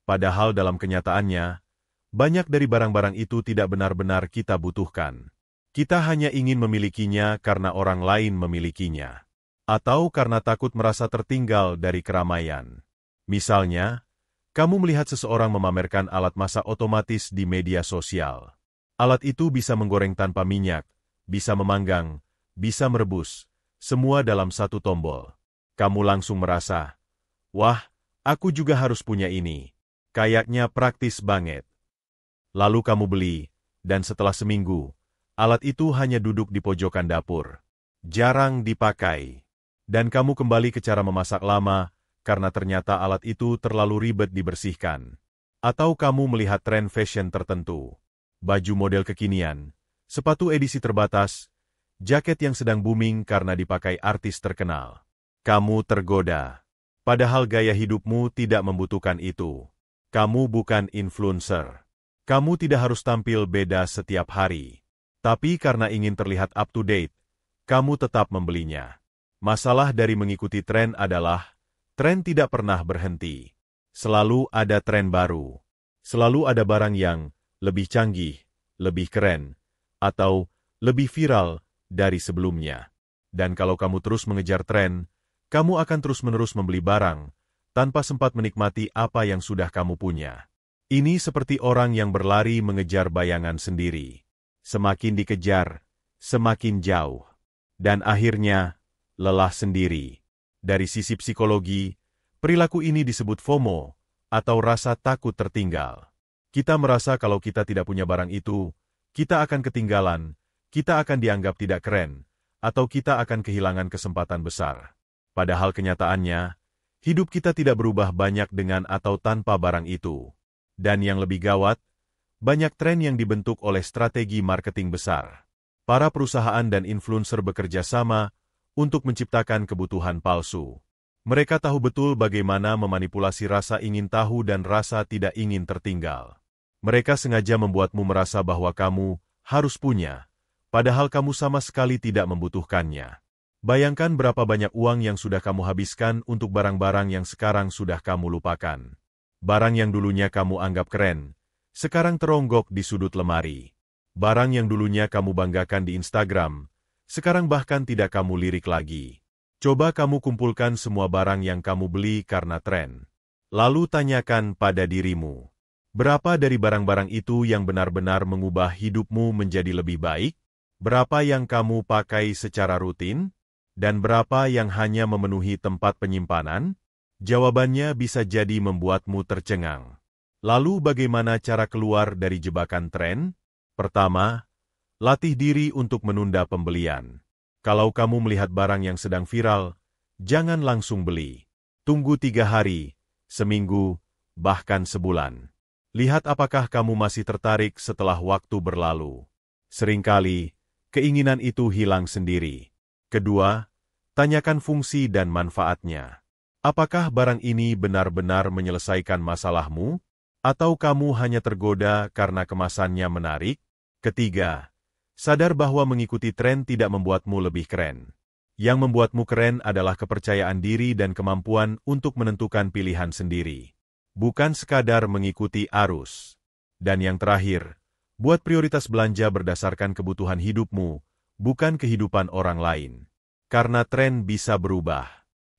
Padahal dalam kenyataannya, banyak dari barang-barang itu tidak benar-benar kita butuhkan. Kita hanya ingin memilikinya karena orang lain memilikinya. Atau karena takut merasa tertinggal dari keramaian. Misalnya, kamu melihat seseorang memamerkan alat masak otomatis di media sosial. Alat itu bisa menggoreng tanpa minyak, bisa memanggang, bisa merebus, semua dalam satu tombol. Kamu langsung merasa, wah, aku juga harus punya ini. Kayaknya praktis banget. Lalu kamu beli, dan setelah seminggu, alat itu hanya duduk di pojokan dapur. Jarang dipakai. Dan kamu kembali ke cara memasak lama, karena ternyata alat itu terlalu ribet dibersihkan. Atau kamu melihat tren fashion tertentu. Baju model kekinian, sepatu edisi terbatas, jaket yang sedang booming karena dipakai artis terkenal. Kamu tergoda. Padahal gaya hidupmu tidak membutuhkan itu. Kamu bukan influencer. Kamu tidak harus tampil beda setiap hari. Tapi karena ingin terlihat up to date, kamu tetap membelinya. Masalah dari mengikuti tren adalah, tren tidak pernah berhenti. Selalu ada tren baru. Selalu ada barang yang lebih canggih, lebih keren, atau lebih viral dari sebelumnya. Dan kalau kamu terus mengejar tren, kamu akan terus-menerus membeli barang, tanpa sempat menikmati apa yang sudah kamu punya. Ini seperti orang yang berlari mengejar bayangan sendiri. Semakin dikejar, semakin jauh. Dan akhirnya, lelah sendiri. Dari sisi psikologi, perilaku ini disebut FOMO, atau rasa takut tertinggal. Kita merasa kalau kita tidak punya barang itu, kita akan ketinggalan, kita akan dianggap tidak keren, atau kita akan kehilangan kesempatan besar. Padahal kenyataannya, hidup kita tidak berubah banyak dengan atau tanpa barang itu. Dan yang lebih gawat, banyak tren yang dibentuk oleh strategi marketing besar. Para perusahaan dan influencer bekerja sama untuk menciptakan kebutuhan palsu. Mereka tahu betul bagaimana memanipulasi rasa ingin tahu dan rasa tidak ingin tertinggal. Mereka sengaja membuatmu merasa bahwa kamu harus punya, padahal kamu sama sekali tidak membutuhkannya. Bayangkan berapa banyak uang yang sudah kamu habiskan untuk barang-barang yang sekarang sudah kamu lupakan. Barang yang dulunya kamu anggap keren, sekarang teronggok di sudut lemari. Barang yang dulunya kamu banggakan di Instagram, sekarang bahkan tidak kamu lirik lagi. Coba kamu kumpulkan semua barang yang kamu beli karena tren. Lalu tanyakan pada dirimu, berapa dari barang-barang itu yang benar-benar mengubah hidupmu menjadi lebih baik? Berapa yang kamu pakai secara rutin? Dan berapa yang hanya memenuhi tempat penyimpanan? Jawabannya bisa jadi membuatmu tercengang. Lalu bagaimana cara keluar dari jebakan tren? Pertama, latih diri untuk menunda pembelian. Kalau kamu melihat barang yang sedang viral, jangan langsung beli. Tunggu 3 hari, seminggu, bahkan sebulan. Lihat apakah kamu masih tertarik setelah waktu berlalu. Seringkali, keinginan itu hilang sendiri. Kedua, tanyakan fungsi dan manfaatnya. Apakah barang ini benar-benar menyelesaikan masalahmu? Atau kamu hanya tergoda karena kemasannya menarik? Ketiga, sadar bahwa mengikuti tren tidak membuatmu lebih keren. Yang membuatmu keren adalah kepercayaan diri dan kemampuan untuk menentukan pilihan sendiri. Bukan sekadar mengikuti arus. Dan yang terakhir, buat prioritas belanja berdasarkan kebutuhan hidupmu, bukan kehidupan orang lain. Karena tren bisa berubah.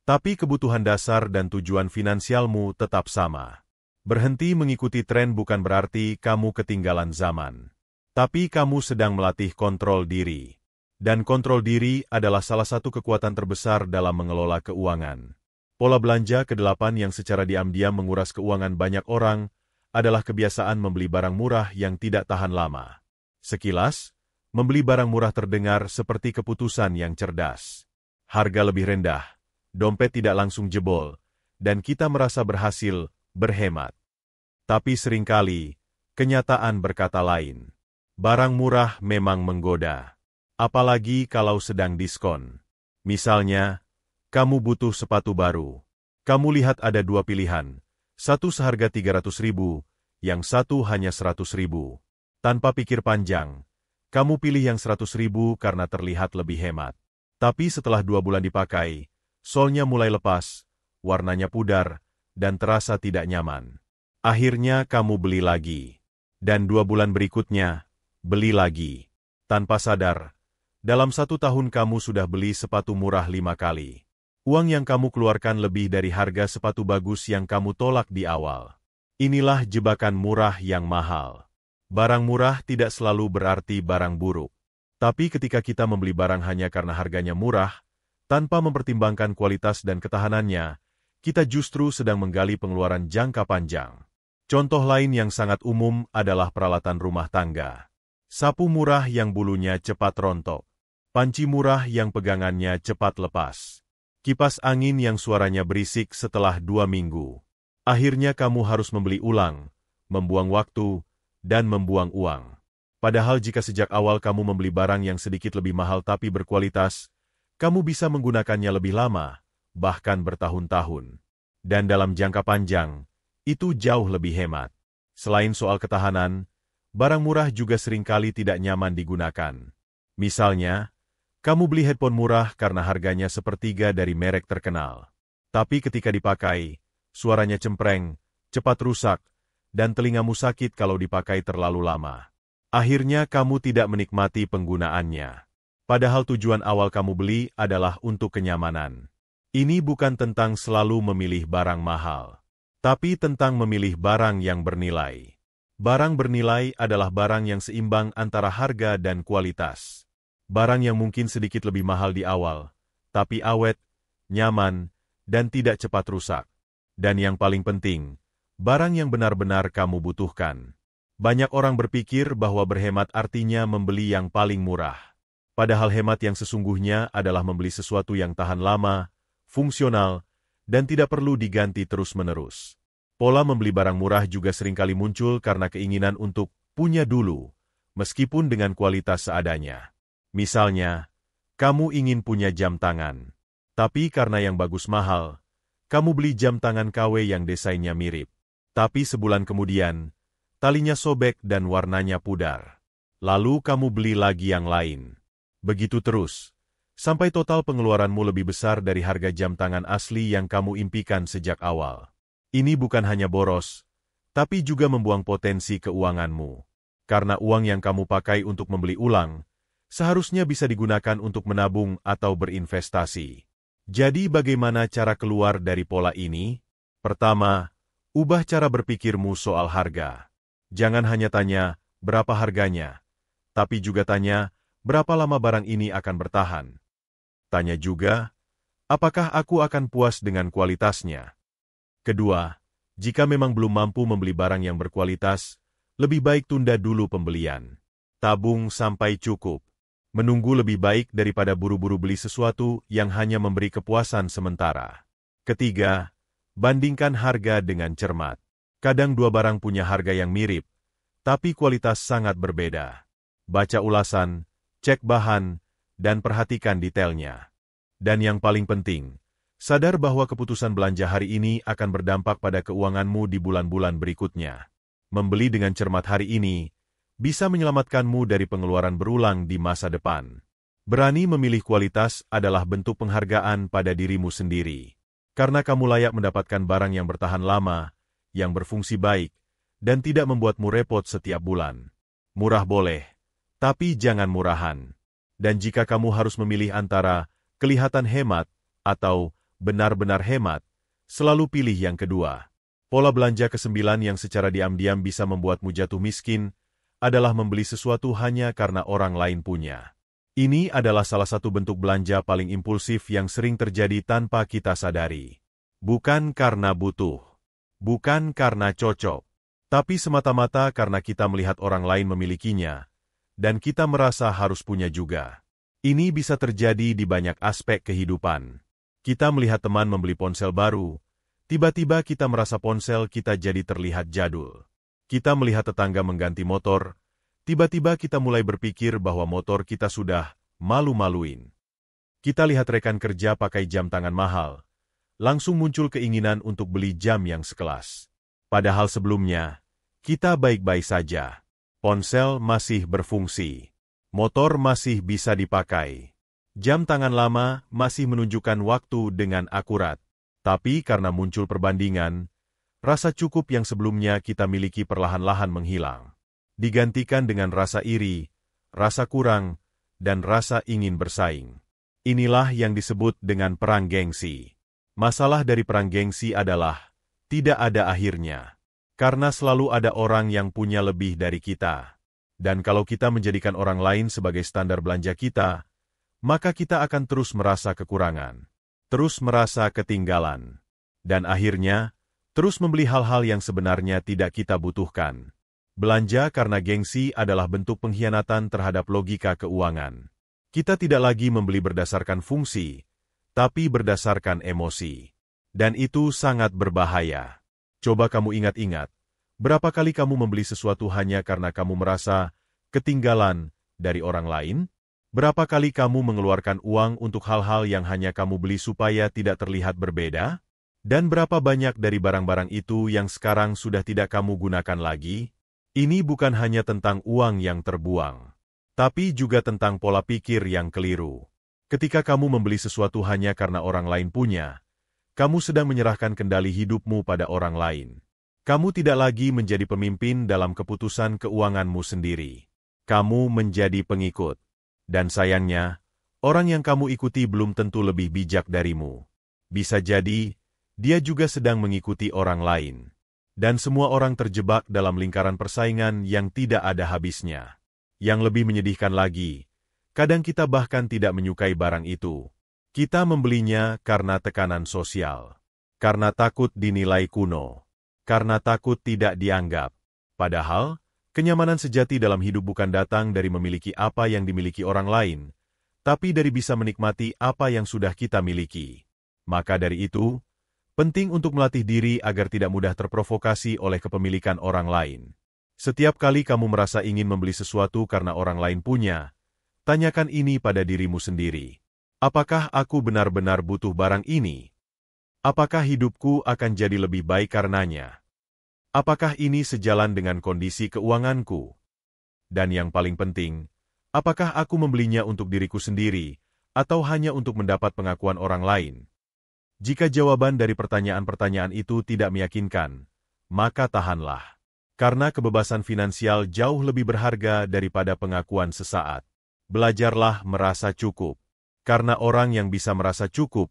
Tapi kebutuhan dasar dan tujuan finansialmu tetap sama. Berhenti mengikuti tren bukan berarti kamu ketinggalan zaman. Tapi kamu sedang melatih kontrol diri. Dan kontrol diri adalah salah satu kekuatan terbesar dalam mengelola keuangan. Pola belanja ke-8 yang secara diam-diam menguras keuangan banyak orang adalah kebiasaan membeli barang murah yang tidak tahan lama. Sekilas, membeli barang murah terdengar seperti keputusan yang cerdas. Harga lebih rendah, dompet tidak langsung jebol, dan kita merasa berhasil berhemat. Tapi seringkali, kenyataan berkata lain. Barang murah memang menggoda, apalagi kalau sedang diskon. Misalnya, kamu butuh sepatu baru. Kamu lihat ada 2 pilihan, satu seharga 300.000, yang satu hanya 100.000. Tanpa pikir panjang, kamu pilih yang 100.000 karena terlihat lebih hemat. Tapi setelah 2 bulan dipakai, solnya mulai lepas, warnanya pudar, dan terasa tidak nyaman. Akhirnya kamu beli lagi. Dan 2 bulan berikutnya, beli lagi. Tanpa sadar, dalam 1 tahun kamu sudah beli sepatu murah 5 kali. Uang yang kamu keluarkan lebih dari harga sepatu bagus yang kamu tolak di awal. Inilah jebakan murah yang mahal. Barang murah tidak selalu berarti barang buruk. Tapi ketika kita membeli barang hanya karena harganya murah, tanpa mempertimbangkan kualitas dan ketahanannya, kita justru sedang menggali pengeluaran jangka panjang. Contoh lain yang sangat umum adalah peralatan rumah tangga. Sapu murah yang bulunya cepat rontok. Panci murah yang pegangannya cepat lepas. Kipas angin yang suaranya berisik setelah 2 minggu. Akhirnya kamu harus membeli ulang, membuang waktu, dan membuang uang. Padahal jika sejak awal kamu membeli barang yang sedikit lebih mahal tapi berkualitas, kamu bisa menggunakannya lebih lama, bahkan bertahun-tahun. Dan dalam jangka panjang, itu jauh lebih hemat. Selain soal ketahanan, barang murah juga seringkali tidak nyaman digunakan. Misalnya, kamu beli headphone murah karena harganya sepertiga dari merek terkenal. Tapi ketika dipakai, suaranya cempreng, cepat rusak, dan telingamu sakit kalau dipakai terlalu lama. Akhirnya kamu tidak menikmati penggunaannya. Padahal tujuan awal kamu beli adalah untuk kenyamanan. Ini bukan tentang selalu memilih barang mahal, tapi tentang memilih barang yang bernilai. Barang bernilai adalah barang yang seimbang antara harga dan kualitas. Barang yang mungkin sedikit lebih mahal di awal, tapi awet, nyaman, dan tidak cepat rusak. Dan yang paling penting, barang yang benar-benar kamu butuhkan. Banyak orang berpikir bahwa berhemat artinya membeli yang paling murah. Padahal hemat yang sesungguhnya adalah membeli sesuatu yang tahan lama, fungsional, dan tidak perlu diganti terus-menerus. Pola membeli barang murah juga seringkali muncul karena keinginan untuk punya dulu, meskipun dengan kualitas seadanya. Misalnya, kamu ingin punya jam tangan, tapi karena yang bagus mahal, kamu beli jam tangan KW yang desainnya mirip. Tapi sebulan kemudian, talinya sobek dan warnanya pudar. Lalu kamu beli lagi yang lain. Begitu terus, sampai total pengeluaranmu lebih besar dari harga jam tangan asli yang kamu impikan sejak awal. Ini bukan hanya boros, tapi juga membuang potensi keuanganmu. Karena uang yang kamu pakai untuk membeli ulang, seharusnya bisa digunakan untuk menabung atau berinvestasi. Jadi bagaimana cara keluar dari pola ini? Pertama, ubah cara berpikirmu soal harga. Jangan hanya tanya, berapa harganya? Tapi juga tanya, berapa lama barang ini akan bertahan? Tanya juga, apakah aku akan puas dengan kualitasnya? Kedua, jika memang belum mampu membeli barang yang berkualitas, lebih baik tunda dulu pembelian. Tabung sampai cukup. Menunggu lebih baik daripada buru-buru beli sesuatu yang hanya memberi kepuasan sementara. Ketiga, bandingkan harga dengan cermat. Kadang dua barang punya harga yang mirip, tapi kualitas sangat berbeda. Baca ulasan, cek bahan, dan perhatikan detailnya. Dan yang paling penting, sadar bahwa keputusan belanja hari ini akan berdampak pada keuanganmu di bulan-bulan berikutnya. Membeli dengan cermat hari ini bisa menyelamatkanmu dari pengeluaran berulang di masa depan. Berani memilih kualitas adalah bentuk penghargaan pada dirimu sendiri. Karena kamu layak mendapatkan barang yang bertahan lama, yang berfungsi baik, dan tidak membuatmu repot setiap bulan. Murah boleh, tapi jangan murahan. Dan jika kamu harus memilih antara kelihatan hemat atau benar-benar hemat, selalu pilih yang kedua. Pola belanja ke-9 yang secara diam-diam bisa membuatmu jatuh miskin adalah membeli sesuatu hanya karena orang lain punya. Ini adalah salah satu bentuk belanja paling impulsif yang sering terjadi tanpa kita sadari. Bukan karena butuh, bukan karena cocok, tapi semata-mata karena kita melihat orang lain memilikinya, dan kita merasa harus punya juga. Ini bisa terjadi di banyak aspek kehidupan. Kita melihat teman membeli ponsel baru, tiba-tiba kita merasa ponsel kita jadi terlihat jadul. Kita melihat tetangga mengganti motor, tiba-tiba kita mulai berpikir bahwa motor kita sudah malu-maluin. Kita lihat rekan kerja pakai jam tangan mahal, langsung muncul keinginan untuk beli jam yang sekelas. Padahal sebelumnya, kita baik-baik saja. Ponsel masih berfungsi, motor masih bisa dipakai. Jam tangan lama masih menunjukkan waktu dengan akurat, tapi karena muncul perbandingan, rasa cukup yang sebelumnya kita miliki perlahan-lahan menghilang. Digantikan dengan rasa iri, rasa kurang, dan rasa ingin bersaing. Inilah yang disebut dengan perang gengsi. Masalah dari perang gengsi adalah, tidak ada akhirnya. Karena selalu ada orang yang punya lebih dari kita. Dan kalau kita menjadikan orang lain sebagai standar belanja kita, maka kita akan terus merasa kekurangan, terus merasa ketinggalan, dan akhirnya, terus membeli hal-hal yang sebenarnya tidak kita butuhkan. Belanja karena gengsi adalah bentuk pengkhianatan terhadap logika keuangan. Kita tidak lagi membeli berdasarkan fungsi, tapi berdasarkan emosi. Dan itu sangat berbahaya. Coba kamu ingat-ingat, berapa kali kamu membeli sesuatu hanya karena kamu merasa ketinggalan dari orang lain? Berapa kali kamu mengeluarkan uang untuk hal-hal yang hanya kamu beli supaya tidak terlihat berbeda? Dan berapa banyak dari barang-barang itu yang sekarang sudah tidak kamu gunakan lagi? Ini bukan hanya tentang uang yang terbuang, tapi juga tentang pola pikir yang keliru. Ketika kamu membeli sesuatu hanya karena orang lain punya, kamu sedang menyerahkan kendali hidupmu pada orang lain. Kamu tidak lagi menjadi pemimpin dalam keputusan keuanganmu sendiri. Kamu menjadi pengikut. Dan sayangnya, orang yang kamu ikuti belum tentu lebih bijak darimu. Bisa jadi, dia juga sedang mengikuti orang lain. Dan semua orang terjebak dalam lingkaran persaingan yang tidak ada habisnya. Yang lebih menyedihkan lagi, kadang kita bahkan tidak menyukai barang itu. Kita membelinya karena tekanan sosial. Karena takut dinilai kuno. Karena takut tidak dianggap. Padahal, kenyamanan sejati dalam hidup bukan datang dari memiliki apa yang dimiliki orang lain, tapi dari bisa menikmati apa yang sudah kita miliki. Maka dari itu, penting untuk melatih diri agar tidak mudah terprovokasi oleh kepemilikan orang lain. Setiap kali kamu merasa ingin membeli sesuatu karena orang lain punya, tanyakan ini pada dirimu sendiri. Apakah aku benar-benar butuh barang ini? Apakah hidupku akan jadi lebih baik karenanya? Apakah ini sejalan dengan kondisi keuanganku? Dan yang paling penting, apakah aku membelinya untuk diriku sendiri, atau hanya untuk mendapat pengakuan orang lain? Jika jawaban dari pertanyaan-pertanyaan itu tidak meyakinkan, maka tahanlah. Karena kebebasan finansial jauh lebih berharga daripada pengakuan sesaat. Belajarlah merasa cukup. Karena orang yang bisa merasa cukup,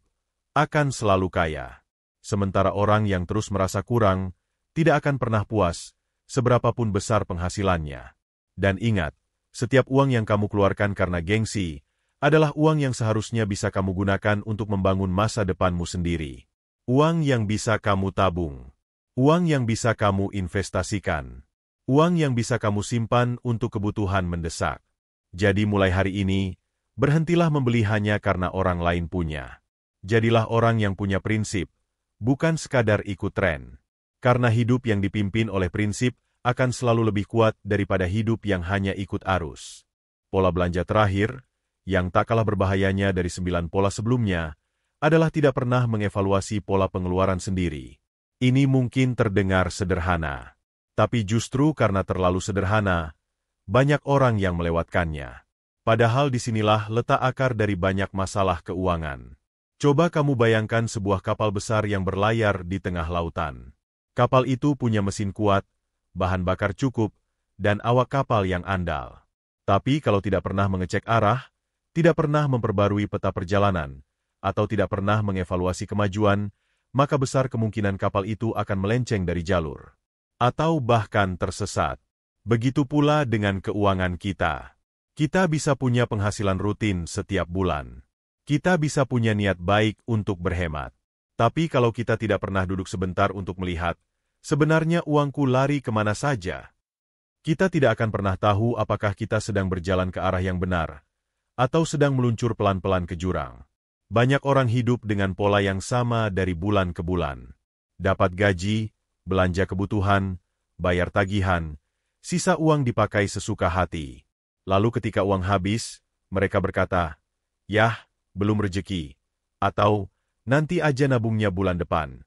akan selalu kaya. Sementara orang yang terus merasa kurang, tidak akan pernah puas, seberapapun besar penghasilannya. Dan ingat, setiap uang yang kamu keluarkan karena gengsi, adalah uang yang seharusnya bisa kamu gunakan untuk membangun masa depanmu sendiri. Uang yang bisa kamu tabung. Uang yang bisa kamu investasikan. Uang yang bisa kamu simpan untuk kebutuhan mendesak. Jadi mulai hari ini, berhentilah membeli hanya karena orang lain punya. Jadilah orang yang punya prinsip, bukan sekadar ikut tren. Karena hidup yang dipimpin oleh prinsip akan selalu lebih kuat daripada hidup yang hanya ikut arus. Pola belanja terakhir, yang tak kalah berbahayanya dari 9 pola sebelumnya, adalah tidak pernah mengevaluasi pola pengeluaran sendiri. Ini mungkin terdengar sederhana, tapi justru karena terlalu sederhana, banyak orang yang melewatkannya. Padahal disinilah letak akar dari banyak masalah keuangan. Coba kamu bayangkan sebuah kapal besar yang berlayar di tengah lautan. Kapal itu punya mesin kuat, bahan bakar cukup, dan awak kapal yang andal. Tapi kalau tidak pernah mengecek arah, tidak pernah memperbarui peta perjalanan, atau tidak pernah mengevaluasi kemajuan, maka besar kemungkinan kapal itu akan melenceng dari jalur. Atau bahkan tersesat. Begitu pula dengan keuangan kita. Kita bisa punya penghasilan rutin setiap bulan. Kita bisa punya niat baik untuk berhemat. Tapi kalau kita tidak pernah duduk sebentar untuk melihat, sebenarnya uangku lari kemana saja. Kita tidak akan pernah tahu apakah kita sedang berjalan ke arah yang benar, atau sedang meluncur pelan-pelan ke jurang. Banyak orang hidup dengan pola yang sama dari bulan ke bulan. Dapat gaji, belanja kebutuhan, bayar tagihan, sisa uang dipakai sesuka hati. Lalu ketika uang habis, mereka berkata, "Yah, belum rejeki," atau "Nanti aja nabungnya bulan depan."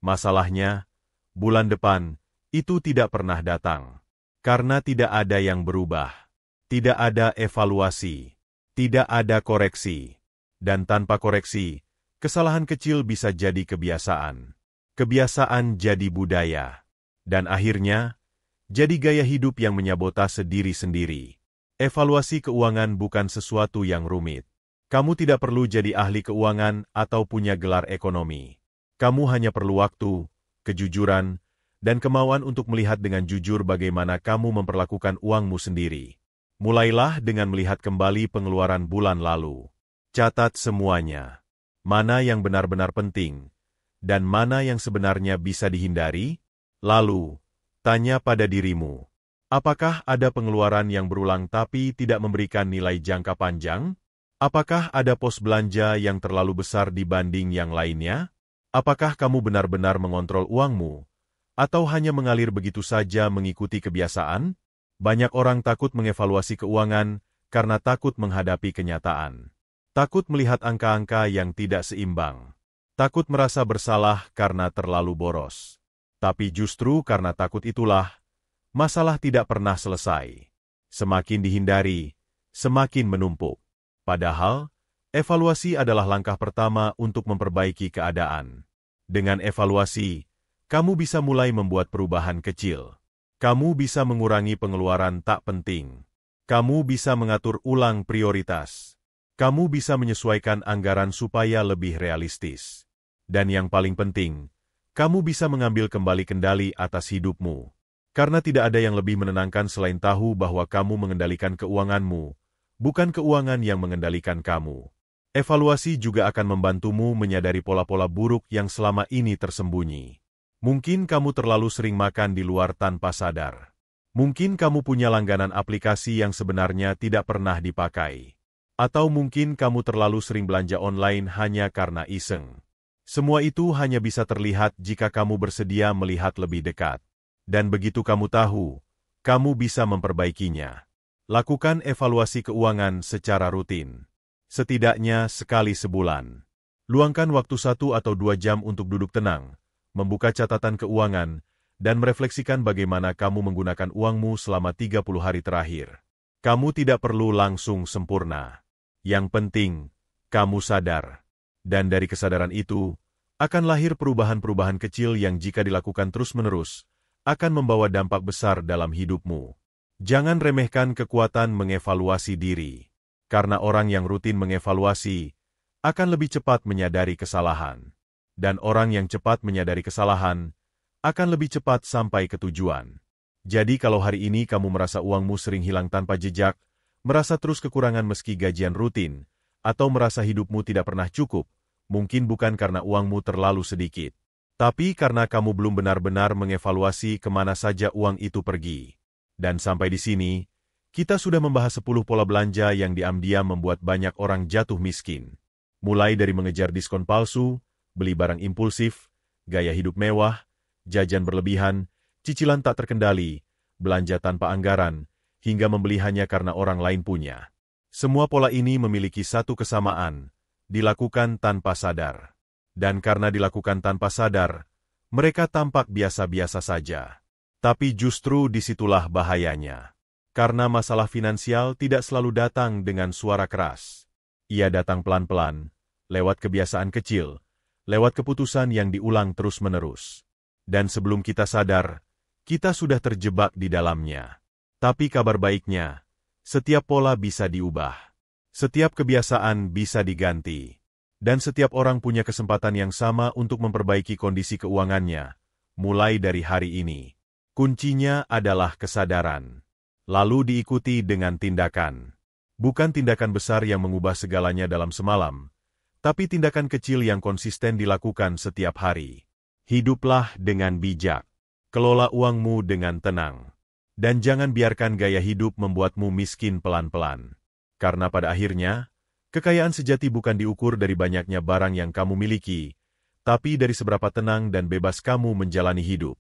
Masalahnya, bulan depan itu tidak pernah datang. Karena tidak ada yang berubah. Tidak ada evaluasi. Tidak ada koreksi. Dan tanpa koreksi, kesalahan kecil bisa jadi kebiasaan. Kebiasaan jadi budaya. Dan akhirnya, jadi gaya hidup yang menyabotase diri sendiri. Evaluasi keuangan bukan sesuatu yang rumit. Kamu tidak perlu jadi ahli keuangan atau punya gelar ekonomi. Kamu hanya perlu waktu, kejujuran, dan kemauan untuk melihat dengan jujur bagaimana kamu memperlakukan uangmu sendiri. Mulailah dengan melihat kembali pengeluaran bulan lalu. Catat semuanya. Mana yang benar-benar penting, dan mana yang sebenarnya bisa dihindari. Lalu, tanya pada dirimu, apakah ada pengeluaran yang berulang tapi tidak memberikan nilai jangka panjang? Apakah ada pos belanja yang terlalu besar dibanding yang lainnya? Apakah kamu benar-benar mengontrol uangmu, atau hanya mengalir begitu saja mengikuti kebiasaan? Banyak orang takut mengevaluasi keuangan karena takut menghadapi kenyataan. Takut melihat angka-angka yang tidak seimbang. Takut merasa bersalah karena terlalu boros. Tapi justru karena takut itulah, masalah tidak pernah selesai. Semakin dihindari, semakin menumpuk. Padahal, evaluasi adalah langkah pertama untuk memperbaiki keadaan. Dengan evaluasi, Kamu bisa mulai membuat perubahan kecil. Kamu bisa mengurangi pengeluaran tak penting. Kamu bisa mengatur ulang prioritas. Kamu bisa menyesuaikan anggaran supaya lebih realistis. Dan yang paling penting, kamu bisa mengambil kembali kendali atas hidupmu. Karena tidak ada yang lebih menenangkan selain tahu bahwa kamu mengendalikan keuanganmu, bukan keuangan yang mengendalikan kamu. Evaluasi juga akan membantumu menyadari pola-pola buruk yang selama ini tersembunyi. Mungkin kamu terlalu sering makan di luar tanpa sadar. Mungkin kamu punya langganan aplikasi yang sebenarnya tidak pernah dipakai. Atau mungkin kamu terlalu sering belanja online hanya karena iseng. Semua itu hanya bisa terlihat jika kamu bersedia melihat lebih dekat. Dan begitu kamu tahu, kamu bisa memperbaikinya. Lakukan evaluasi keuangan secara rutin. Setidaknya sekali sebulan. Luangkan waktu 1 atau 2 jam untuk duduk tenang, membuka catatan keuangan, dan merefleksikan bagaimana kamu menggunakan uangmu selama 30 hari terakhir. Kamu tidak perlu langsung sempurna. Yang penting, kamu sadar. Dan dari kesadaran itu, akan lahir perubahan-perubahan kecil yang jika dilakukan terus-menerus, akan membawa dampak besar dalam hidupmu. Jangan remehkan kekuatan mengevaluasi diri. Karena orang yang rutin mengevaluasi, akan lebih cepat menyadari kesalahan. Dan orang yang cepat menyadari kesalahan, akan lebih cepat sampai ke tujuan. Jadi kalau hari ini kamu merasa uangmu sering hilang tanpa jejak, merasa terus kekurangan meski gajian rutin, atau merasa hidupmu tidak pernah cukup, mungkin bukan karena uangmu terlalu sedikit. Tapi karena kamu belum benar-benar mengevaluasi kemana saja uang itu pergi. Dan sampai di sini, kita sudah membahas 10 pola belanja yang diam-diam membuat banyak orang jatuh miskin. Mulai dari mengejar diskon palsu, beli barang impulsif, gaya hidup mewah, jajan berlebihan, cicilan tak terkendali, belanja tanpa anggaran, hingga membeli hanya karena orang lain punya. Semua pola ini memiliki satu kesamaan, dilakukan tanpa sadar. Dan karena dilakukan tanpa sadar, mereka tampak biasa-biasa saja. Tapi justru disitulah bahayanya. Karena masalah finansial tidak selalu datang dengan suara keras. Ia datang pelan-pelan, lewat kebiasaan kecil, lewat keputusan yang diulang terus-menerus. Dan sebelum kita sadar, kita sudah terjebak di dalamnya. Tapi kabar baiknya, setiap pola bisa diubah. Setiap kebiasaan bisa diganti. Dan setiap orang punya kesempatan yang sama untuk memperbaiki kondisi keuangannya, mulai dari hari ini. Kuncinya adalah kesadaran. Lalu diikuti dengan tindakan. Bukan tindakan besar yang mengubah segalanya dalam semalam, tapi tindakan kecil yang konsisten dilakukan setiap hari. Hiduplah dengan bijak. Kelola uangmu dengan tenang. Dan jangan biarkan gaya hidup membuatmu miskin pelan-pelan. Karena pada akhirnya, kekayaan sejati bukan diukur dari banyaknya barang yang kamu miliki, tapi dari seberapa tenang dan bebas kamu menjalani hidup.